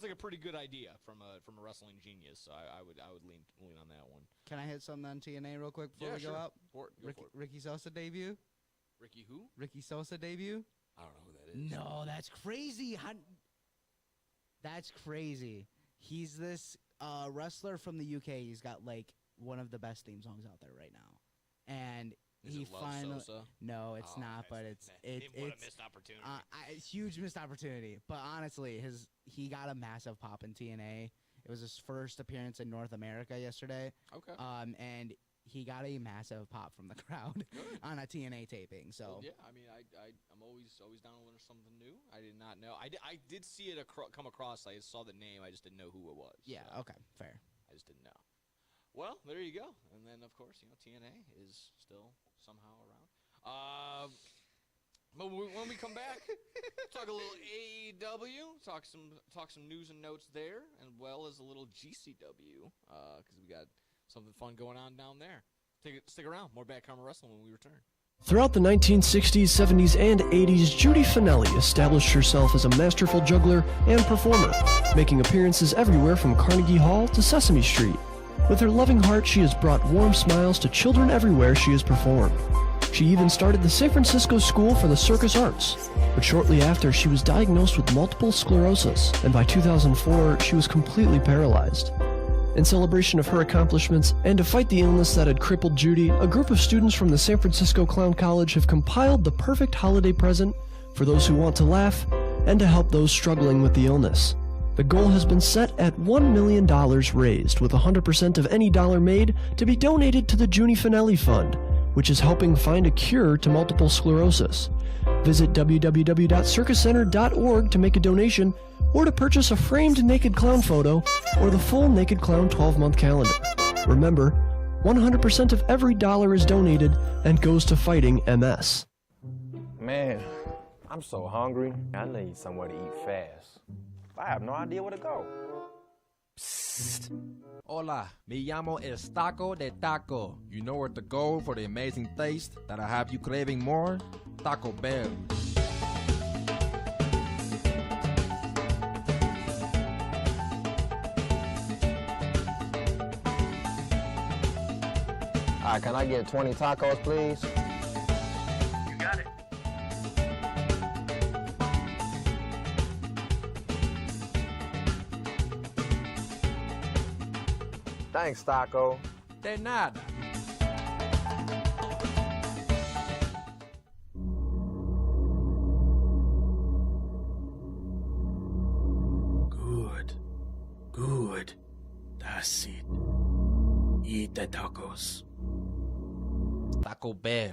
like a pretty good idea from a wrestling genius. So I would lean on that one. Can I hit something on TNA real quick before we go out? Go for it. Ricky Sosa debut. Ricky who? Ricky Sosa debut. I don't know who that is. No, that's crazy. That's crazy. He's this wrestler from the UK. He's got like one of the best theme songs out there right now, and is it Love Sosa? No, it's not. But it's what a missed opportunity. Huge missed opportunity. But honestly, he got a massive pop in TNA. It was his first appearance in North America yesterday. Okay. And he got a massive pop from the crowd on a TNA taping. So well, yeah, I mean, I'm always down to learn something new. I did not know. I did see it come across. I saw the name. I just didn't know who it was. Yeah. So okay. Fair. I just didn't know. Well, there you go. And then of course, TNA is still somehow around. But when we come back, talk a little AEW, talk some news and notes there, as well as a little GCW, because we got something fun going on down there. Stick around. More Back Karma Wrestling when we return. Throughout the 1960s, 70s, and 80s, Judy Finelli established herself as a masterful juggler and performer, making appearances everywhere from Carnegie Hall to Sesame Street. With her loving heart, she has brought warm smiles to children everywhere she has performed. She even started the San Francisco School for the Circus Arts, but shortly after, she was diagnosed with multiple sclerosis, and by 2004, she was completely paralyzed. In celebration of her accomplishments, and to fight the illness that had crippled Judy, a group of students from the San Francisco Clown College have compiled the perfect holiday present for those who want to laugh and to help those struggling with the illness. The goal has been set at $1 million raised, with 100% of any dollar made to be donated to the Judy Finelli Fund, which is helping find a cure to multiple sclerosis. Visit www.circuscenter.org to make a donation, or to purchase a framed naked clown photo or the full Naked Clown 12-month calendar. Remember, 100% of every dollar is donated and goes to fighting MS. Man, I'm so hungry. I need somewhere to eat fast. I have no idea where to go. Psst. Hola, me llamo El Taco de Taco. You know where to go for the amazing taste that'll have you craving more? Taco Bell. All right, can I get 20 tacos, please? You got it. Thanks, Taco. De nada. Good. That's it. Eat the tacos. Taco Bell.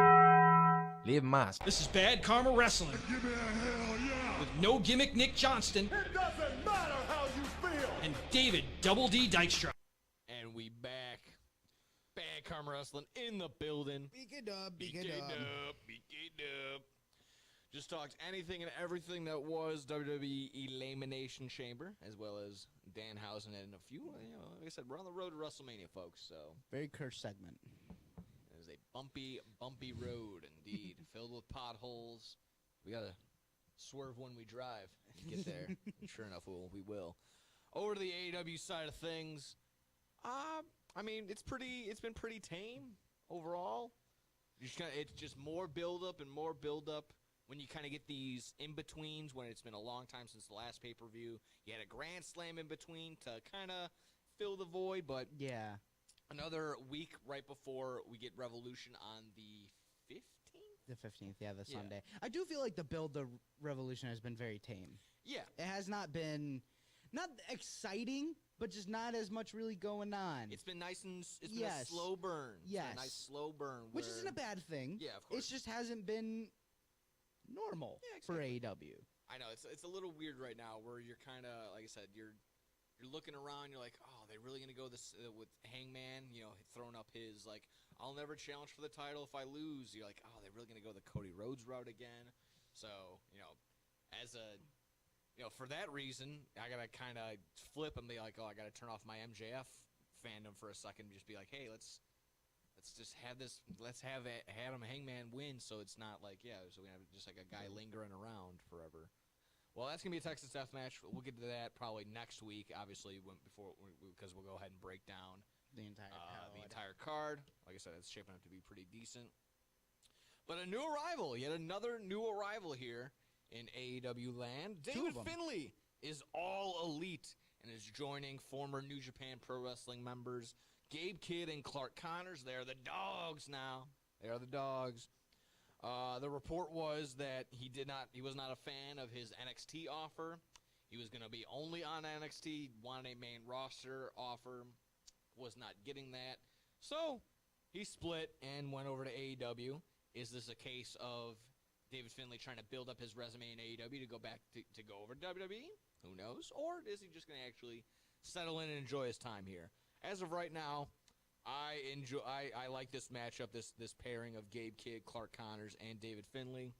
Live más. This is Bad Karma Wrestling Give me a hell yeah. with No Gimmick Nick Johnston It doesn't matter how you feel. and David Double D Dykstra. And we back. Bad Karma Wrestling in the building. BK Dub, BK Dub. Just talked anything and everything that was WWE Elimination Chamber, as well as Danhausen and a few, like I said, we're on the road to WrestleMania, folks, so Very cursed segment. it is a bumpy, bumpy road, indeed, filled with potholes. We got to swerve when we drive to get there. And sure enough, we will. Over to the AEW side of things, I mean, it's been pretty tame overall. It's just more build-up and more build-up. When you kind of get these in-betweens, when it's been a long time since the last pay-per-view, you had a Grand Slam in between to kind of fill the void, but Yeah. another week right before we get Revolution on the 15th? The 15th, yeah, the Yeah. Sunday. I do feel like the build to Revolution has been very tame. Yeah. It has not been, not exciting, but just not as much really going on. It's been nice and it's been a Yes. slow burn. It's been Yes. a nice slow burn. Which isn't a bad thing. Yeah, of course. It just hasn't been normal Yeah, for exactly. AEW. I know, it's a little weird right now where you're kind of, like I said, you're looking around, you're like, oh, they're really going to go this with Hangman, throwing up his, like, I'll never challenge for the title if I lose. You're like, oh, they're really going to go the Cody Rhodes route again. So, as a, for that reason, I got to kind of flip and be like, oh, I got to turn off my MJF fandom for a second and just be like, hey, let's just have this. Let's have Adam Hangman win, so it's not like so we have just like a guy lingering around forever. Well, that's gonna be a Texas Death Match. We'll get to that probably next week, obviously, because we'll go ahead and break down The entire card. Like I said, it's shaping up to be pretty decent. But a new arrival, yet another new arrival here in AEW land. David Finlay is all elite and is joining former New Japan Pro Wrestling members Gabe Kidd and Clark Connors. They're the dogs now. They are the dogs. The report was that he was not a fan of his NXT offer. He was going to be only on NXT, wanted a main roster offer, was not getting that. So he split and went over to AEW. Is this a case of David Finlay trying to build up his resume in AEW to go back to go over to WWE? Who knows? Or is he just going to actually settle in and enjoy his time here? As of right now, I like this matchup, this pairing of Gabe Kidd, Clark Connors, and David Finlay.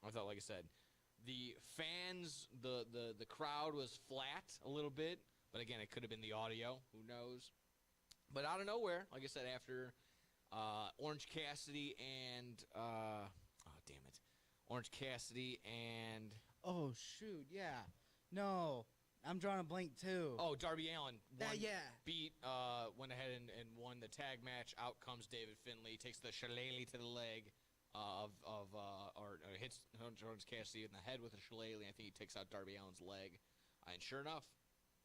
I thought, like I said, the fans, the crowd was flat a little bit, but again, it could have been the audio. Who knows? But out of nowhere, like I said, after Orange Cassidy and Orange Cassidy and Oh shoot, yeah. No, I'm drawing a blank too. Oh, Darby Allin went ahead and won the tag match. Out comes David Finlay, takes the shillelagh to the leg or hits Orange Cassidy in the head with a shillelagh. I think he takes out Darby Allin's leg. And sure enough,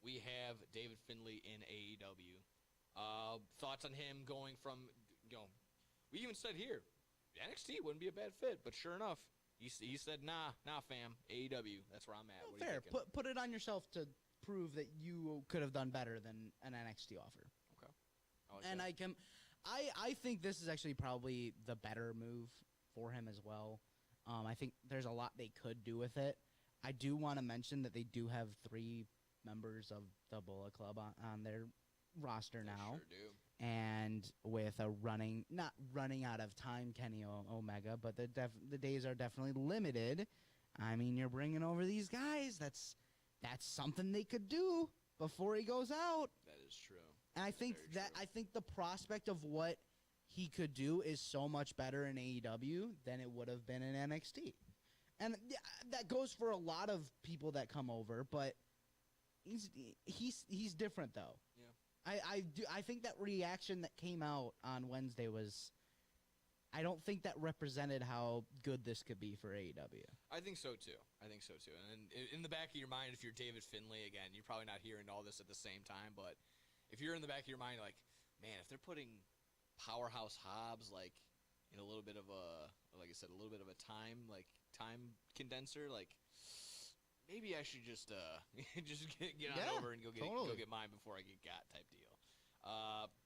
we have David Finlay in AEW. Thoughts on him going from, we even said here, NXT wouldn't be a bad fit, but sure enough, he said, nah, fam, AEW, that's where I'm at. What Fair. are you thinking? Put it on yourself to prove that you could have done better than an NXT offer. Okay. And I think this is actually probably the better move for him as well. I think there's a lot they could do with it. I do want to mention that they do have 3 members of the Bullet Club on their roster now. Sure do. And with not running out of time, Kenny Omega, but the days are definitely limited. I mean, you're bringing over these guys. That's something they could do before he goes out. That is true. And I think the prospect of what he could do is so much better in AEW than it would have been in NXT. And that goes for a lot of people that come over, but he's different though. I think that reaction that came out on Wednesday was, I don't think that represented how good this could be for AEW. I think so too. And in the back of your mind, if you're David Finlay, again, you're probably not hearing all this at the same time, but if you're in the back of your mind, like, man, if they're putting Powerhouse Hobbs like in a little bit of a, like I said, a little bit of a time condenser, like maybe I should just just get on Yeah, over and go totally. get mine before I get got type deal.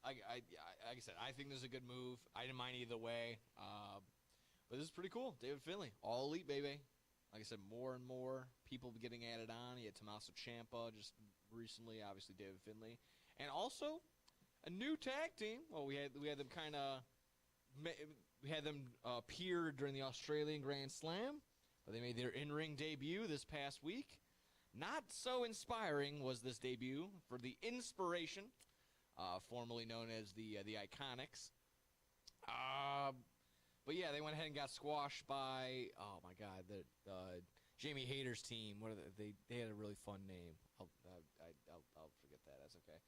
Like I said, I think this is a good move. I didn't mind either way. But this is pretty cool. David Finlay, all elite, baby. Like I said, more and more people getting added on. You had Tommaso Ciampa just recently, obviously David Finlay, and also a new tag team. Well, we had them kind of appear during the Australian Grand Slam, but they made their in-ring debut this past week. Not so inspiring was this debut for the Inspiration, formerly known as the Iconics. But yeah, they went ahead and got squashed by the Jamie Hayter's team. What are they had a really fun name. I'll forget that. That's okay.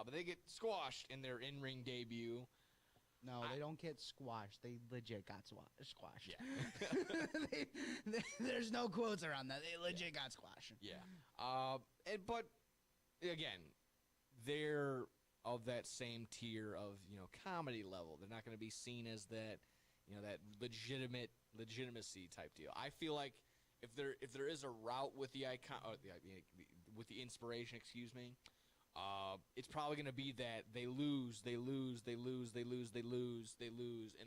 But they get squashed in their in-ring debut. No, they don't get squashed. They legit got squashed. Yeah. There's no quotes around that. They legit got squashed. Yeah. But again, they're of that same tier of comedy level. They're not going to be seen as that that legitimacy type deal. I feel like if there is a route with the with the Inspiration, excuse me, it's probably going to be that they lose, and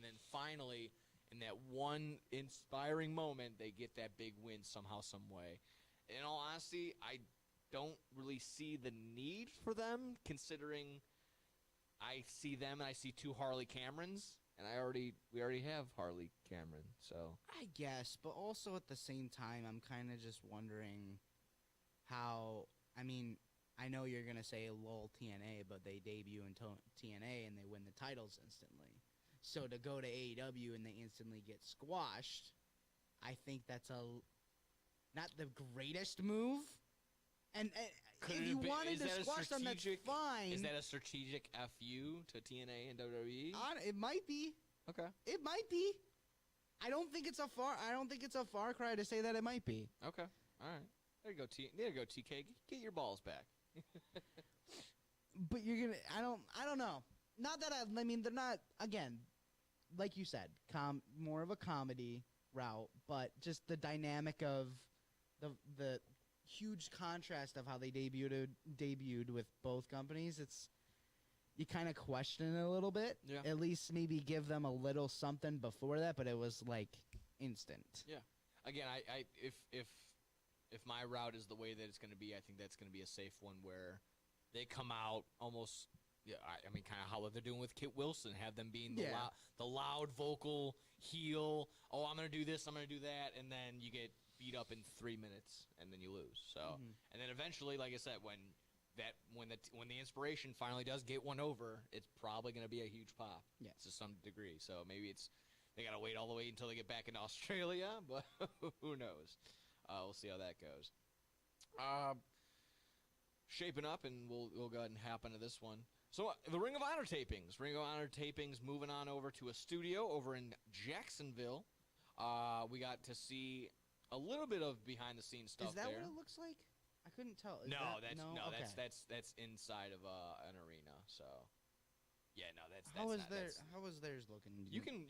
then finally, in that one inspiring moment, they get that big win somehow, some way. In all honesty, I don't really see the need for them, considering I see them and I see two Harley Camerons, and we already have Harley Cameron, so I guess, but also at the same time, I'm kind of just wondering how. I mean, I know you're gonna say lol TNA, but they debut in TNA and they win the titles instantly. So to go to AEW and they instantly get squashed, I think that's not the greatest move. And if you wanted to squash them, that's fine. Is that a strategic FU to TNA and WWE? It might be. Okay. It might be. I don't think it's a far cry to say that it might be. Okay. All right. There you go, TK. Get your balls back. But you're gonna. I don't know. Not that I mean, they're not. Again, like you said, more of a comedy route, but just the dynamic of the huge contrast of how they debuted with both companies. You kind of question it a little bit. Yeah. At least maybe give them a little something before that, but it was like instant. Yeah. Again, if my route is the way that it's going to be, I think that's going to be a safe one where they come out almost. Yeah, I mean, kind of how they're doing with Kit Wilson, have them being the loud vocal heel. Oh, I'm going to do this, I'm going to do that, and then you get beat up in 3 minutes, and then you lose. So, and then eventually, like I said, when the Inspiration finally does get one over, it's probably going to be a huge pop. Yeah. To some degree. So maybe they got to wait all the way until they get back into Australia, but who knows? We'll see how that goes. Shaping up, and we'll go ahead and hop into this one. So the Ring of Honor tapings. Ring of Honor tapings moving on over to a studio over in Jacksonville. We got to see a little bit of behind-the-scenes stuff. Is that there. what it looks like? I couldn't tell. That's Okay. that's inside of an arena. So yeah, no, that's How not, is theirs looking? You can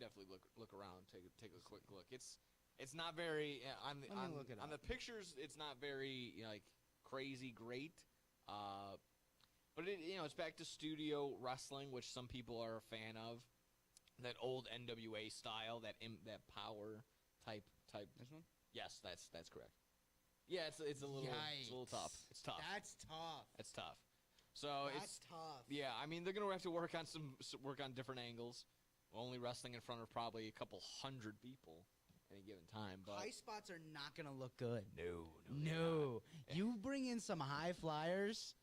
definitely look around, take a quick look. It's not very on the pictures. It's not very like crazy great. But it's back to studio wrestling, which some people are a fan of. That old NWA style, that power type. This one? Yes, that's correct. Yeah, it's a little tough. It's tough. That's tough. It's tough. So That's tough. Yeah, I mean they're gonna have to work on different angles. Only wrestling in front of probably a couple hundred people at any given time. But High spots are not gonna look good. No. You bring in some high flyers.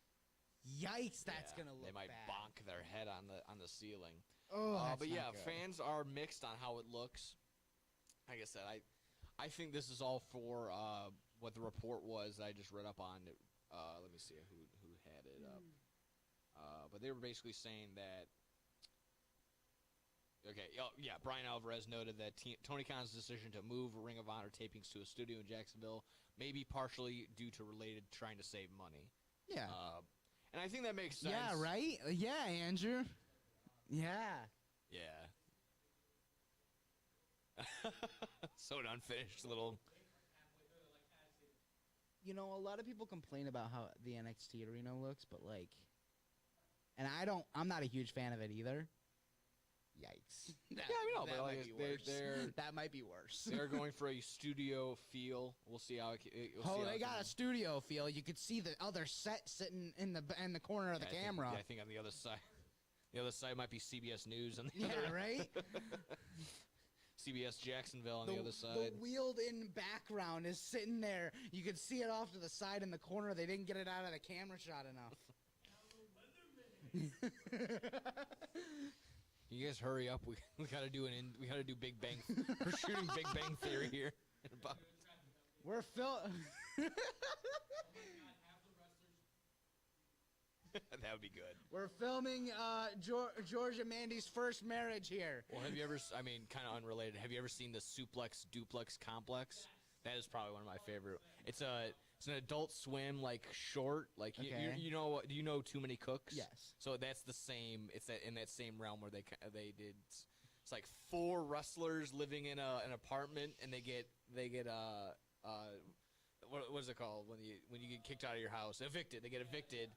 Yikes, that's gonna look They might bad. bonk their head on the ceiling. Oh, that's but not yeah, good. fans are mixed on how it looks. Like I said, I think this is all for what the report was I just read up on. Let me see who had it up. But they were basically saying that. Okay, Brian Alvarez noted that Tony Khan's decision to move Ring of Honor tapings to a studio in Jacksonville may be partially due to trying to save money. Yeah. And I think that makes sense. Yeah, right? Yeah, Andrew. Yeah. Yeah. So an unfinished little. you know, a lot of people complain about how the NXT arena looks, but like, and I'm not a huge fan of it either. Yikes! Yeah, I know, but that like, might be worse. that might be worse. They're going for a studio feel. We'll see how they got a studio feel. You could see the other set sitting in the corner of the camera. I think on the other side might be CBS News on the yeah, other. Right. CBS Jacksonville on the other side. The wheeled-in background is sitting there. You could see it off to the side in the corner. They didn't get it out of the camera shot enough. You guys hurry up. We gotta do Big Bang. We're shooting Big Bang Theory here. We're That would be good. We're filming George and Mandy's first marriage here. Well, have you ever? I mean, kind of unrelated. Have you ever seen the Suplex Duplex Complex? That is probably one of my favorite. It's an Adult Swim like short. Like Okay. you know what? Do you know Too Many Cooks? Yes. So that's the same. It's in that same realm where they did. It's like 4 wrestlers living in an apartment, and they get what is it called when you get kicked out of your house? Evicted. They get evicted.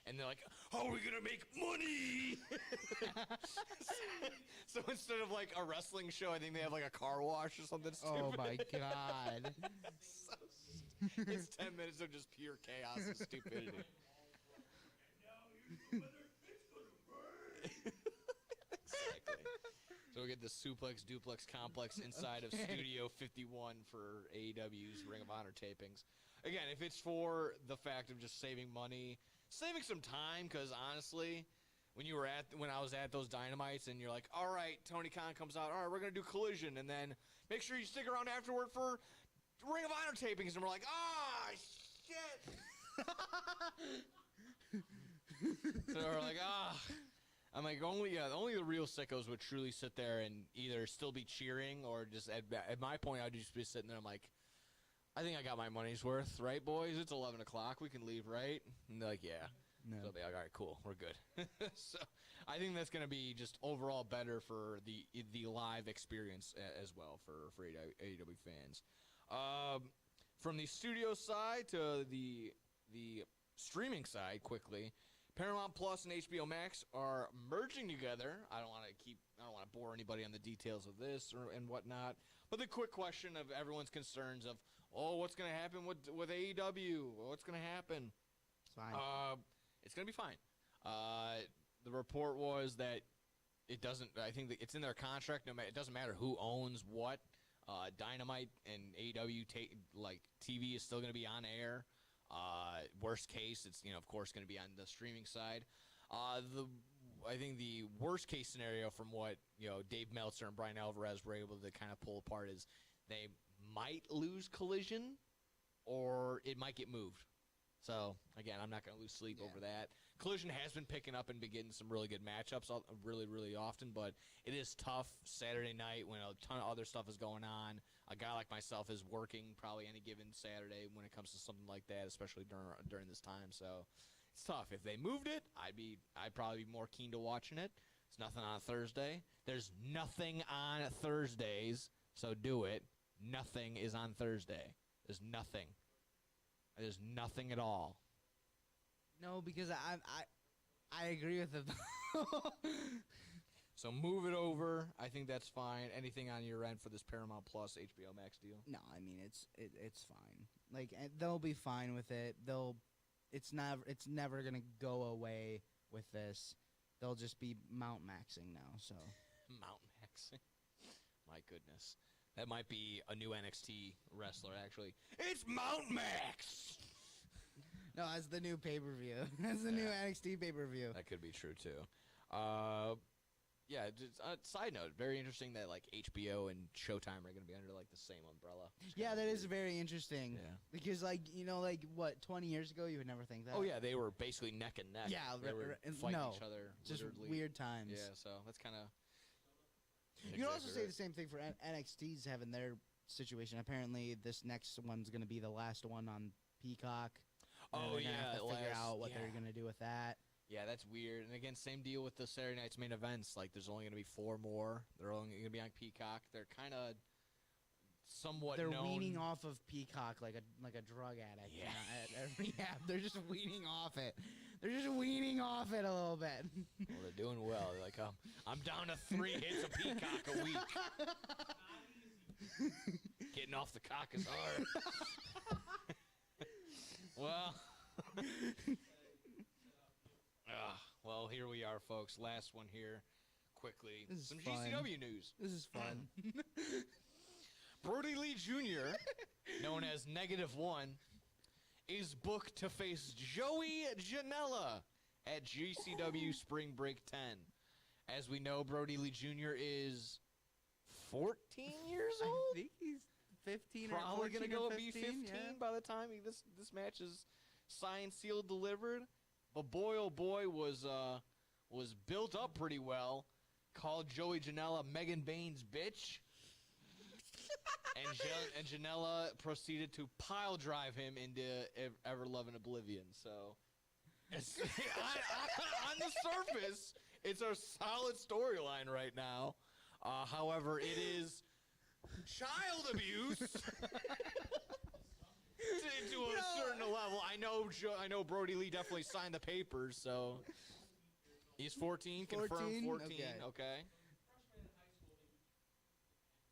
And they're like, how are we going to make money? So instead of like a wrestling show, I think they have like a car wash or something stupid. Oh, my God. It's 10 minutes of just pure chaos and stupidity. Exactly. So we get the Suplex Duplex Complex inside of Studio 51 for AEW's Ring of Honor tapings. Again, if it's for the fact of just saving money, saving some time, because honestly, when I was at those Dynamites and you're like, all right, Tony Khan comes out, all right, we're gonna do Collision, and then make sure you stick around afterward for Ring of Honor tapings, and we're like, shit. So we're like, I'm like, only the real sickos would truly sit there and either still be cheering or just at my point, I'd just be sitting there. I'm like, I think I got my money's worth, right, boys? It's 11 o'clock. We can leave, right? And they're like, yeah. No. So they're like, all right, cool. We're good. So I think that's going to be just overall better for the live experience as well for AEW fans. From the studio side to the streaming side, quickly, Paramount Plus and HBO Max are merging together. I don't want to bore anybody on the details of this and whatnot. But the quick question of everyone's concerns of, what's going to happen with AEW? What's going to happen? It's fine. It's going to be fine. The report was that it doesn't. I think that it's in their contract. It doesn't matter who owns what. Dynamite and AEW TV is still going to be on air. Worst case, it's of course going to be on the streaming side. I think the worst case scenario from what Dave Meltzer and Brian Alvarez were able to kind of pull apart is they might lose Collision, or it might get moved. So again, I'm not going to lose sleep over that. Collision has been picking up and been getting some really good matchups really, really often, but it is tough Saturday night when a ton of other stuff is going on. A guy like myself is working probably any given Saturday when it comes to something like that, especially during this time. So it's tough. If they moved it, I'd probably be more keen to watching it. There's nothing on Thursday. There's nothing on Thursdays, so do it. Nothing is on Thursday. There's nothing. There's nothing at all. No, because I agree with it. So move it over. I think that's fine. Anything on your end for this Paramount Plus HBO Max deal? No, I mean it's fine. Like they'll be fine with it. It's never gonna go away with this. They'll just be mount maxing now. So mount maxing. My goodness, that might be a new NXT wrestler. Actually, it's Mount Max. No, that's the new pay-per-view. That's the new NXT pay-per-view. That could be true too. Yeah. Just, side note, very interesting that like HBO and Showtime are going to be under like the same umbrella. Yeah, that is very interesting. Yeah. Because what 20 years ago you would never think that. Oh yeah, they were basically neck and neck. Yeah, they were fighting each other. Just literally. weird times. Yeah, so that's kind of. You can also say the same thing for NXT's having their situation. Apparently, this next one's going to be the last one on Peacock. Oh yeah, have to figure out what they're going to do with that. Yeah, that's weird. And again, same deal with the Saturday night's main events. Like, there's only going to be 4 more. They're only going to be on Peacock. They're kind of somewhat They're known. weaning off of Peacock like a drug addict. Yeah. At rehab, they're just weaning off it. They're just weaning off it a little bit. Well, they're doing well. They're like, I'm down to 3 hits of Peacock a week. Getting off the cock is hard. Well, well, here we are, folks. Last one here, quickly. This is Some fun. GCW news. This is fun. Brody Lee Jr., known as -1, is booked to face Joey Janela at GCW Spring Break 10. As we know, Brody Lee Jr. is 14 years old. I think he's 15 or Probably 14 gonna go or and be 15 yeah. by the time this match is signed, sealed, delivered. But boy, oh boy, was built up pretty well. Called Joey Janela Megan Bain's bitch. And Janela proceeded to pile drive him into ever-loving oblivion. So, on the surface, it's a solid storyline right now. However, it is child abuse to a certain level. I know Brody Lee definitely signed the papers, so he's 14, confirmed 14. Okay.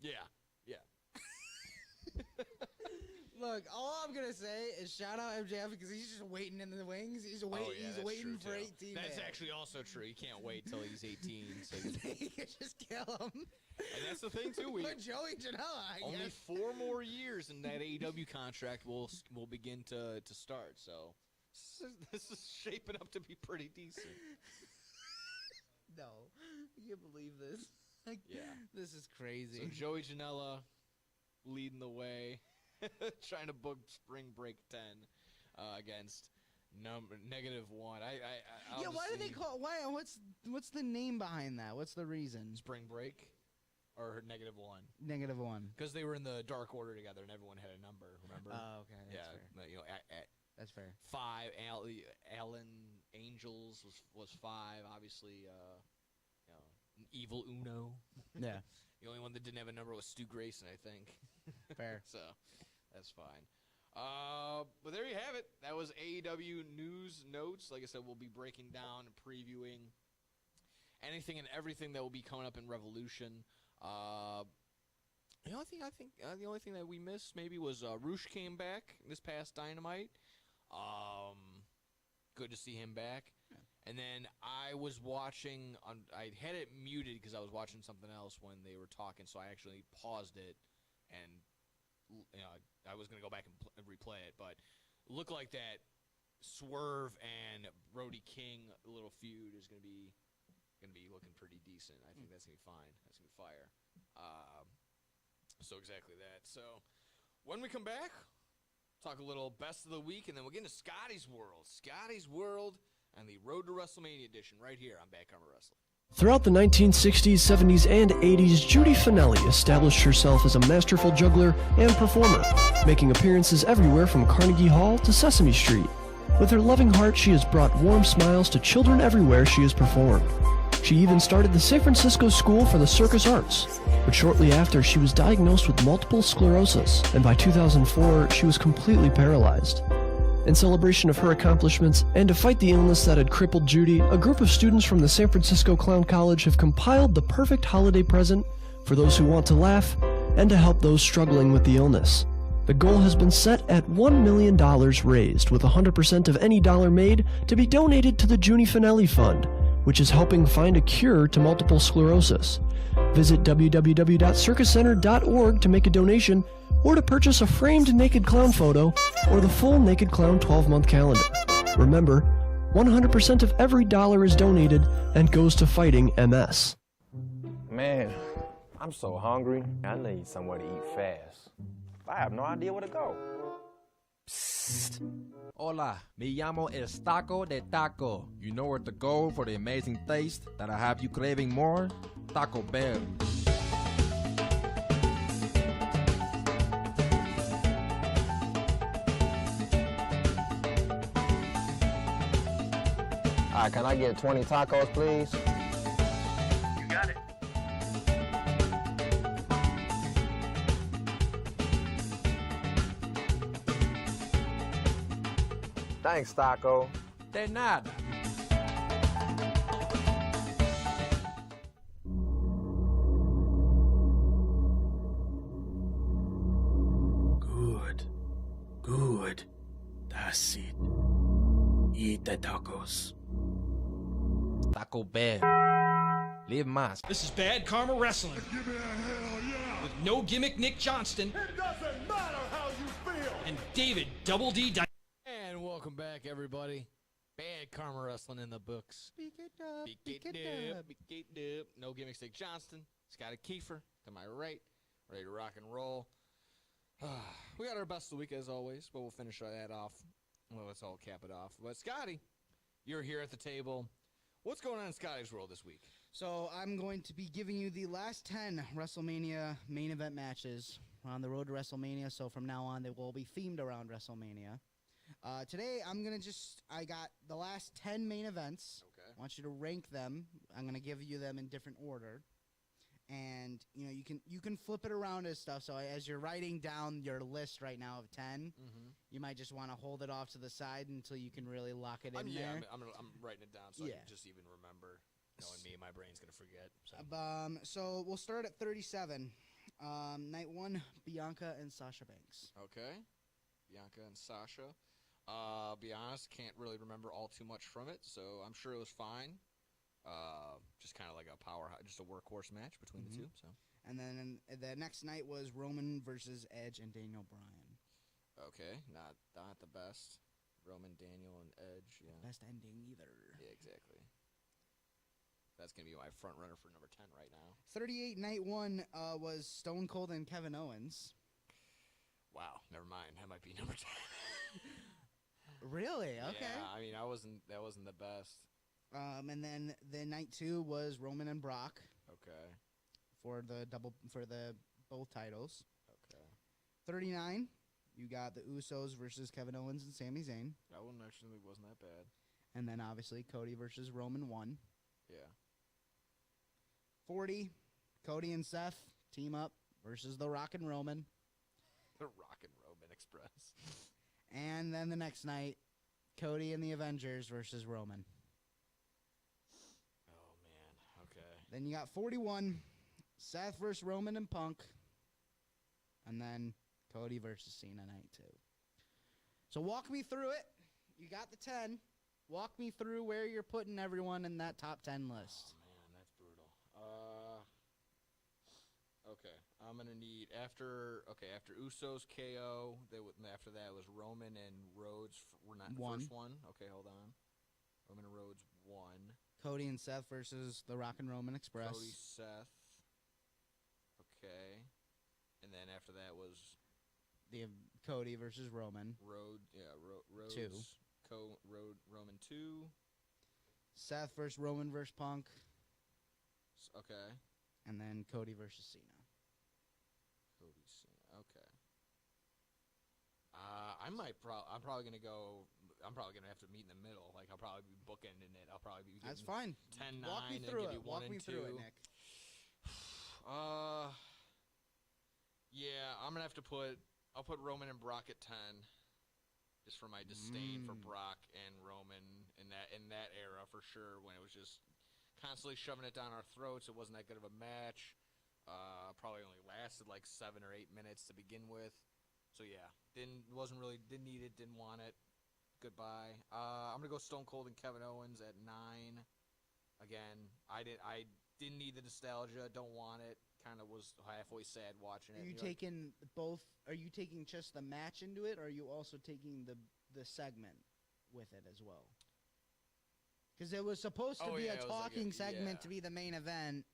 Yeah. Look, all I'm gonna say is shout out MJF because he's just waiting in the wings. He's waiting. That's he's waiting true, for too. 18. That's man. actually also true. He can't wait till he's 18. So He can just kill him. and that's the thing too. We But Joey Janela, I only guess. 4 more years in that AEW contract will begin to start. So this is shaping up to be pretty decent. No, you can't believe this. Like, Yeah. This is crazy. So Joey Janela leading the way, trying to book Spring Break 10 against -1. Yeah, why do they call? Why? What's the name behind that? What's the reason? Spring Break or -1? -1. Because they were in the Dark Order together, and everyone had a number. Remember? Oh, okay. That's fair. but, you know, at That's fair. 5, Alan Angels was 5. Obviously, you know, Evil Uno. Yeah. The only one that didn't have a number was Stu Grayson, I think. Fair. So that's fine. But there you have it. That was AEW news notes. Like I said, we'll be breaking down and previewing anything and everything that will be coming up in Revolution. The only thing that we missed maybe was Roosh came back this past Dynamite. Good to see him back. Yeah. And then I was watching. I had it muted because I was watching something else when they were talking, so I actually paused it, and I was gonna go back and replay it, but it looked like that Swerve and Brody King little feud is gonna be looking pretty decent. I think that's gonna be fine. That's gonna be fire. So exactly that. So when we come back, talk a little best of the week, and then we'll get into Scotty's World. Scotty's World and the Road to WrestleMania edition right here on Bad Karma Wrestling. Throughout the 1960s, 70s, and 80s, Judy Finelli established herself as a masterful juggler and performer, making appearances everywhere from Carnegie Hall to Sesame Street. With her loving heart, she has brought warm smiles to children everywhere she has performed. She even started the San Francisco School for the Circus Arts, but shortly after, she was diagnosed with multiple sclerosis, and by 2004, she was completely paralyzed. In celebration of her accomplishments, and to fight the illness that had crippled Judy, a group of students from the San Francisco Clown College have compiled the perfect holiday present for those who want to laugh and to help those struggling with the illness. The goal has been set at $1 million raised, with 100% of any dollar made to be donated to the Judy Finelli Fund, which is helping find a cure to multiple sclerosis. Visit www.circuscenter.org to make a donation, or to purchase a framed naked clown photo or the full Naked Clown 12-month calendar. Remember, 100% of every dollar is donated and goes to fighting MS. Man, I'm so hungry. I need somewhere to eat fast. I have no idea where to go. Hola, me llamo Es Taco de Taco. You know where to go for the amazing taste that'll have you craving more? Taco Bell. All right, can I get 20 tacos, please? You got it. Thanks, Taco. De nada. Good. Good. That's it. Eat the tacos. Taco Bell. Live más. This is Bad Karma Wrestling Give me a hell yeah. with no gimmick Nick Johnston It doesn't matter how you feel. and David Double D Dykstra. And welcome back, everybody. Bad Karma Wrestling in the books. Speak it up. Big dip, big dip. No gimmicks, Nick Johnston. Scotty Kiefer to my right, ready to rock and roll. We got our best of the week as always, but we'll finish that off. Well, let's all cap it off. But Scotty, you're here at the table. What's going on in Scotty's world this week? So I'm going to be giving you the last 10 WrestleMania main event matches. We're on the road to WrestleMania, so from now on they will be themed around WrestleMania. Today I got the last 10 main events. Okay. I want you to rank them. I'm going to give you them in different order. And you can flip it around as stuff. So as you're writing down your list right now of 10, you might just want to hold it off to the side until you can really lock it in there. I'm writing it down so I Yeah. can just even remember. Knowing me, my brain's gonna forget. So. So we'll start at 37. Night 1, Bianca and Sasha Banks. Okay, Bianca and Sasha. Be honest, can't really remember all too much from it, so I'm sure it was fine. Just kind of like a just a workhorse match between the two. So. And then the next night was Roman versus Edge and Daniel Bryan. Okay, not the best. Roman, Daniel, and Edge. Yeah. Best ending either. Yeah, exactly. That's gonna be my front runner for number 10 right now. 38 night 1 was Stone Cold and Kevin Owens. Wow, never mind. That might be number 10. Really? Okay. Yeah, I mean, that wasn't the best. And then the night 2 was Roman and Brock Okay. for the both titles. Okay. 39, you got the Usos versus Kevin Owens and Sami Zayn. That one actually wasn't that bad. And then obviously Cody versus Roman 1. Yeah. 40, Cody and Seth team up versus The Rock and Roman. The Rock and Roman Express. And then the next night, Cody and the Avengers versus Roman. Oh, man. Okay. Then you got 41, Seth versus Roman and Punk. And then Cody versus Cena night 2. So walk me through it. You got the 10. Walk me through where you're putting everyone in that top 10 list. Oh, man, that's brutal. Okay. I'm going to need, after Usos KO, after that was Roman and Rhodes. We're not the first one. Okay, hold on. Roman and Rhodes 1. Cody and Seth versus the Rock and Roman Express. Cody, Seth. Okay. And then after that was The Cody versus Roman. Rhodes. 2. Roman 2. Seth versus Roman versus Punk. Okay. And then Cody versus Cena. Cody, Cena. Okay. I'm probably gonna go. I'm probably gonna have to meet in the middle. Like I'll probably be bookending it. I'll probably be. That's fine. 10-9 Walk me and through give it. you 1 Walk me and 2. through it, Nick. Yeah, I'm gonna have to I'll put Roman and Brock at 10, just for my disdain for Brock and Roman in that era for sure. When it was just constantly shoving it down our throats, it wasn't that good of a match. Probably only lasted like 7 or 8 minutes to begin with. So yeah, didn't need it, didn't want it. Goodbye. I'm gonna go Stone Cold and Kevin Owens at 9. Again, I didn't need the nostalgia, don't want it. Kind of was halfway sad watching it. Are you taking both? Are you taking just the match into it, or are you also taking the segment with it as well? Because it was supposed to be a talking segment to be the main event,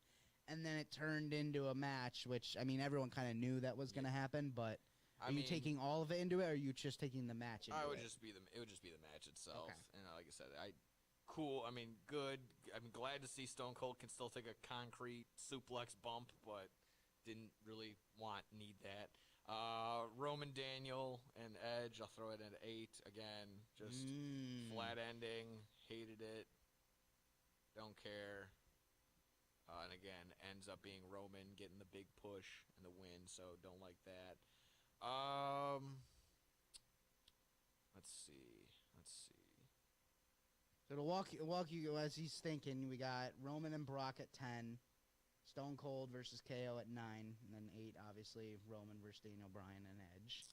and then it turned into a match, which, I mean, everyone kind of knew that was going to happen, but are you taking all of it into it, or are you just taking the match into it? It would just be the match itself. Okay. And like I said, cool. I mean, good. I'm glad to see Stone Cold can still take a concrete suplex bump, but didn't really need that. Roman, Daniel, and Edge, I'll throw it at 8. Again, just flat ending. Hated it. Don't care. And again, ends up being Roman getting the big push and the win, so don't like that. Let's see. So to walk you as he's thinking, we got Roman and Brock at 10, Stone Cold versus KO at 9, and then 8, obviously, Roman versus Daniel Bryan and Edge.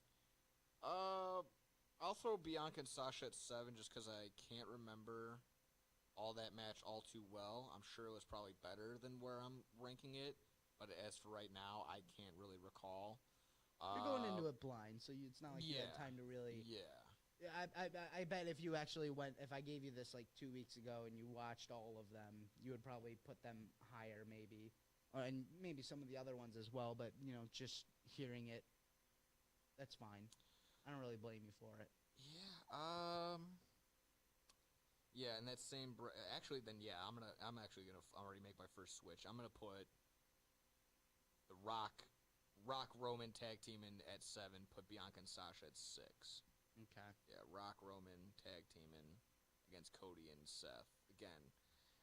I'll throw Bianca and Sasha at 7 just because I can't remember all that match all too well. I'm sure it was probably better than where I'm ranking it, but as for right now, I can't really recall. You're going into it blind, so it's not like you had time to really... Yeah. I bet if you actually went, if I gave you this like 2 weeks ago and you watched all of them, you would probably put them higher maybe. And maybe some of the other ones as well, but, you know, just hearing it, that's fine. I don't really blame you for it. Yeah, yeah, and that same, actually then, yeah, I'm actually gonna already make my first switch. I'm gonna put the Rock Roman tag team in at 7, put Bianca and Sasha at 6. Okay. Yeah, Rock Roman tag teaming against Cody and Seth. Again,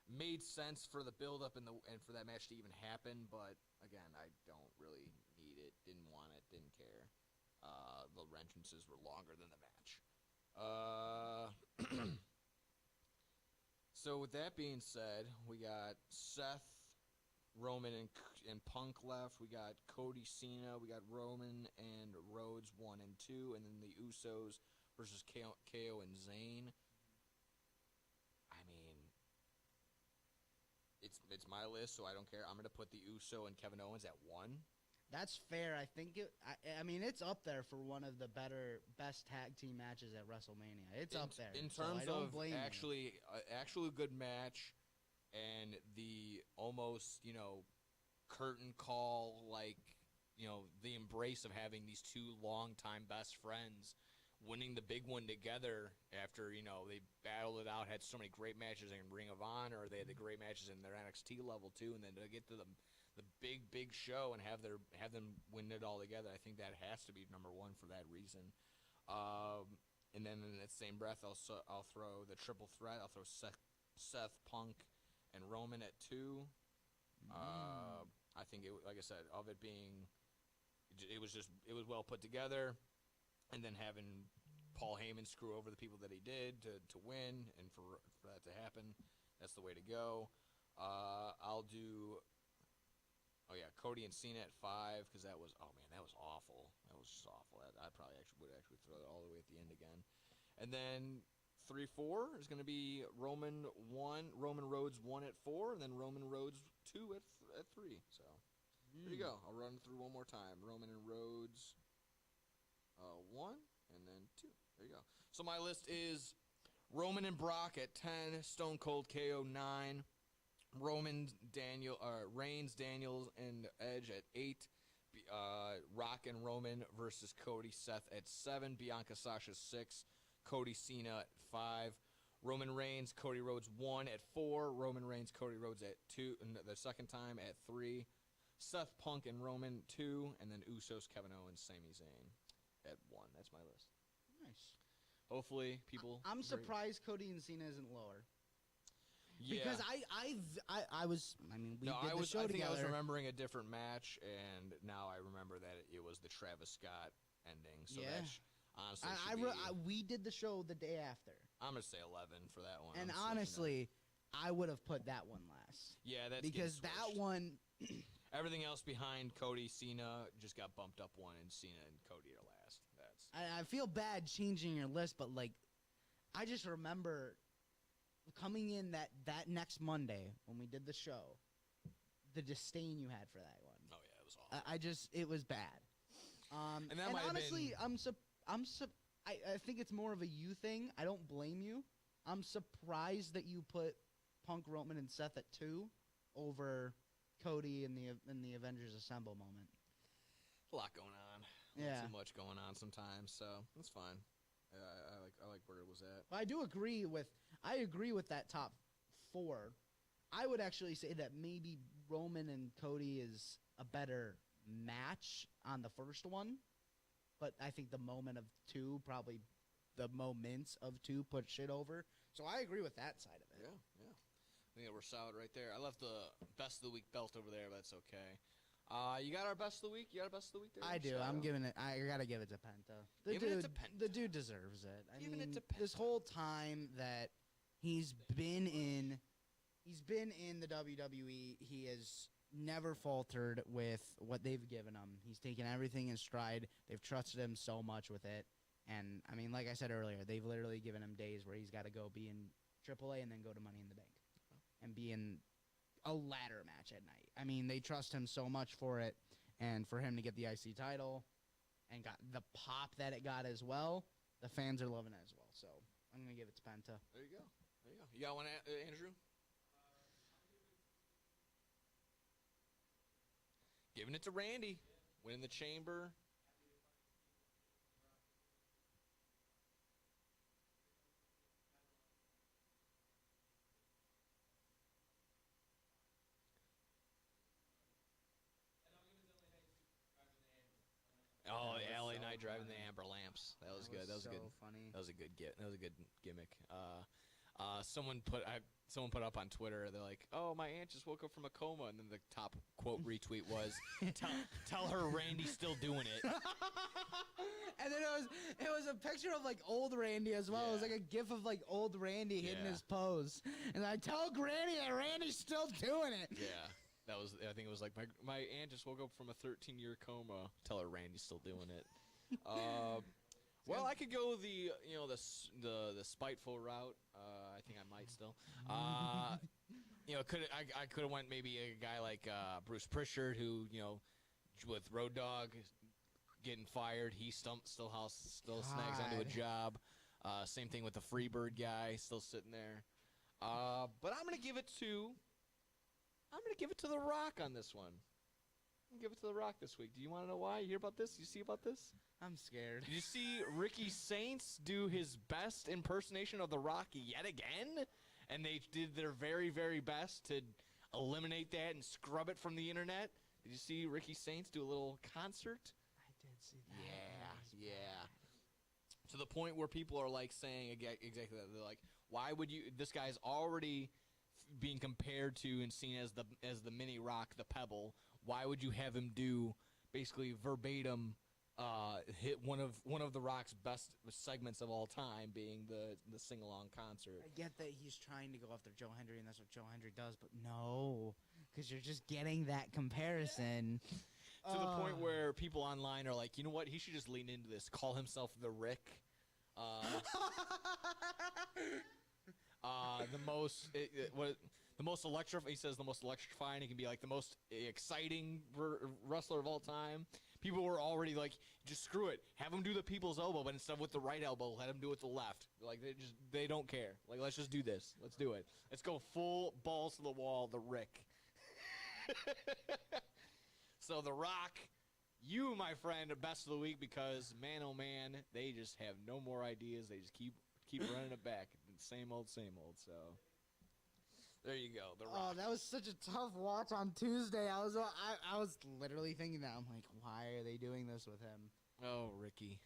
made sense for the build up and for that match to even happen, but again, I don't really need it. Didn't want it. Didn't care. The entrances were longer than the match. So with that being said, we got Seth, Roman, and Punk left. We got Cody, Cena. We got Roman and Rhodes 1 and 2, and then the Usos versus KO and Zayn. I mean, it's my list, so I don't care. I'm gonna put the Uso and Kevin Owens at 1. That's fair. I think I mean, it's up there for one of the best tag team matches at WrestleMania. It's up there. In so terms I don't of blame actually good match and the almost, you know, curtain call, like, you know, the embrace of having these two longtime best friends winning the big one together after, you know, they battled it out, had so many great matches in Ring of Honor, they had the great matches in their NXT level too, and then to get to the big show and have them win it all together, I think that has to be number 1 for that reason. And then in that same breath, I'll throw the triple threat. I'll throw Seth, Punk, and Roman at 2. I think like I said, of it being, it was well put together, and then having Paul Heyman screw over the people that he did to win, and for that to happen, that's the way to go. I'll do. Oh yeah, Cody and Cena at 5 because that was awful. That was just awful. I probably would throw that all the way at the end again, and then 3-4 is going to be Roman Rhodes 1 at 4, and then Roman Rhodes 2 at 3. So there you go. I'll run through one more time. Roman and Rhodes 1, and then 2. There you go. So my list is Roman and Brock at 10, Stone Cold KO 9. Reigns, Daniels, and Edge at 8. Rock and Roman versus Cody, Seth at 7. Bianca, Sasha 6. Cody, Cena at 5. Roman Reigns, Cody Rhodes 1 at 4. Roman Reigns, Cody Rhodes at 2. The second time at 3. Seth, Punk, and Roman 2, and then Usos, Kevin Owens, Sami Zayn at 1. That's my list. Nice. Hopefully, people. I'm surprised Cody and Cena isn't lower. Yeah. Because I was, I mean, we did the show I think together. I was remembering a different match, and now I remember that it was the Travis Scott ending. So Yeah. that honestly we did the show the day after. I'm going to say 11 for that one. And I'm honestly, I would have put that one last. Yeah, that's because getting that switched. one. Everything else behind Cody, Cena just got bumped up one, and Cena and Cody are last. I feel bad changing your list, but like, I just remember coming in that next Monday when we did the show, the disdain you had for that one. Oh yeah, it was awful. It was bad. And that and might honestly, have been... I think it's more of a you thing. I don't blame you. I'm surprised that you put Punk, Roman, and Seth at 2 over Cody in the Avengers Assemble moment. A lot going on. Yeah. Too much going on sometimes, so that's fine. I like where it was at. I agree with that top 4. I would actually say that maybe Roman and Cody is a better match on the first one, but I think the moment of 2, probably the moments of 2 put shit over. So I agree with that side of it. Yeah. I think we're solid right there. I left the best of the week belt over there, but that's okay. You got our best of the week? You got our best of the week there? I do. I'm giving it. I gotta give it to Penta. Giving it to Penta. The dude deserves it. Giving it to Penta. This whole time that He's been in the WWE. He has never faltered with what they've given him. He's taken everything in stride. They've trusted him so much with it. And, I mean, like I said earlier, they've literally given him days where he's got to go be in AAA and then go to Money in the Bank and be in a ladder match at night. I mean, they trust him so much for it. And for him to get the IC title and got the pop that it got as well, the fans are loving it as well. So I'm going to give it to Penta. There you go. There you go. You got one, Andrew? Giving it to Randy. Winning the chamber. Oh, LA Knight driving the amber lamps. That was good. That was so good. Funny. That was a good That was a good gimmick. Someone put up on Twitter. They're like, "Oh, my aunt just woke up from a coma," and then the top quote retweet was, "Tell her Randy's still doing it." And then it was a picture of like old Randy as well. It was Yeah. like a gif of like old Randy hitting Yeah. his pose. And I tell Granny that Randy's still doing it. Yeah, that was. I think it was like my aunt just woke up from a 13-year coma. Tell her Randy's still doing it. Well, I could go the spiteful route. I think I might still. I could have went maybe a guy like Bruce Prichard, who with Road Dogg getting fired, he still snags onto a God. job. Same thing with the Freebird guy, still sitting there. But I'm gonna give it to The Rock on this one. I'm gonna give it to The Rock this week. Do you want to know why? You hear about this? You see about this? I'm scared. Did you see Ricky Saints do his best impersonation of The Rock yet again? And they did their very, very best to eliminate that and scrub it from the internet. Did you see Ricky Saints do a little concert? I did see that. Yeah. To the point where people are like saying exactly that. They're like, why would you? This guy's already being compared to and seen as the mini Rock, the Pebble. Why would you have him do basically verbatim hit one of The Rock's best segments of all time, being the sing-along concert? I get that he's trying to go after Joe Hendry, and that's what Joe Hendry does, but no, because you're just getting that comparison. To the point where people online are like, you know what? He should just lean into this. Call himself the Rick. The most electrifying. He says the most electrifying. He can be like the most exciting wrestler of all time. People were already like, just screw it. Have him do the people's elbow, but instead of with the right elbow, let him do it with the left. Like they don't care. Like, let's just do this. Let's do it. Let's go full balls to the wall. The Rick. So The Rock, you, my friend, are best of the week because, man, oh, man, they just have no more ideas. They just keep running it back. Same old, same old. So there you go. The Rock. Oh, that was such a tough watch on Tuesday. I was literally thinking that. I'm like, why are they doing this with him? Oh, Ricky.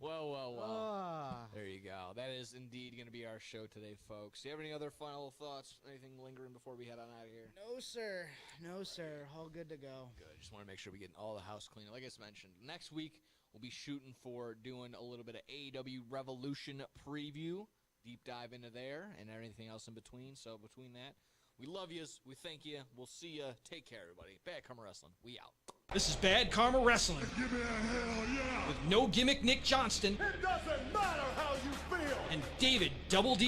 Well. There you go. That is indeed going to be our show today, folks. Do you have any other final thoughts? Anything lingering before we head on out of here? No, sir. No, sir. All good to go. Good. Just want to make sure we get all the house clean. Like I mentioned, next week we'll be shooting for doing a little bit of AEW Revolution preview, deep dive into there, and everything else in between. So between that, we love yous. We thank you. We'll see you. Take care, everybody. Bad Karma Wrestling. We out. This is Bad Karma Wrestling Give me a hell yeah! with No Gimmick Nick Johnston It doesn't matter how you feel! and David Double D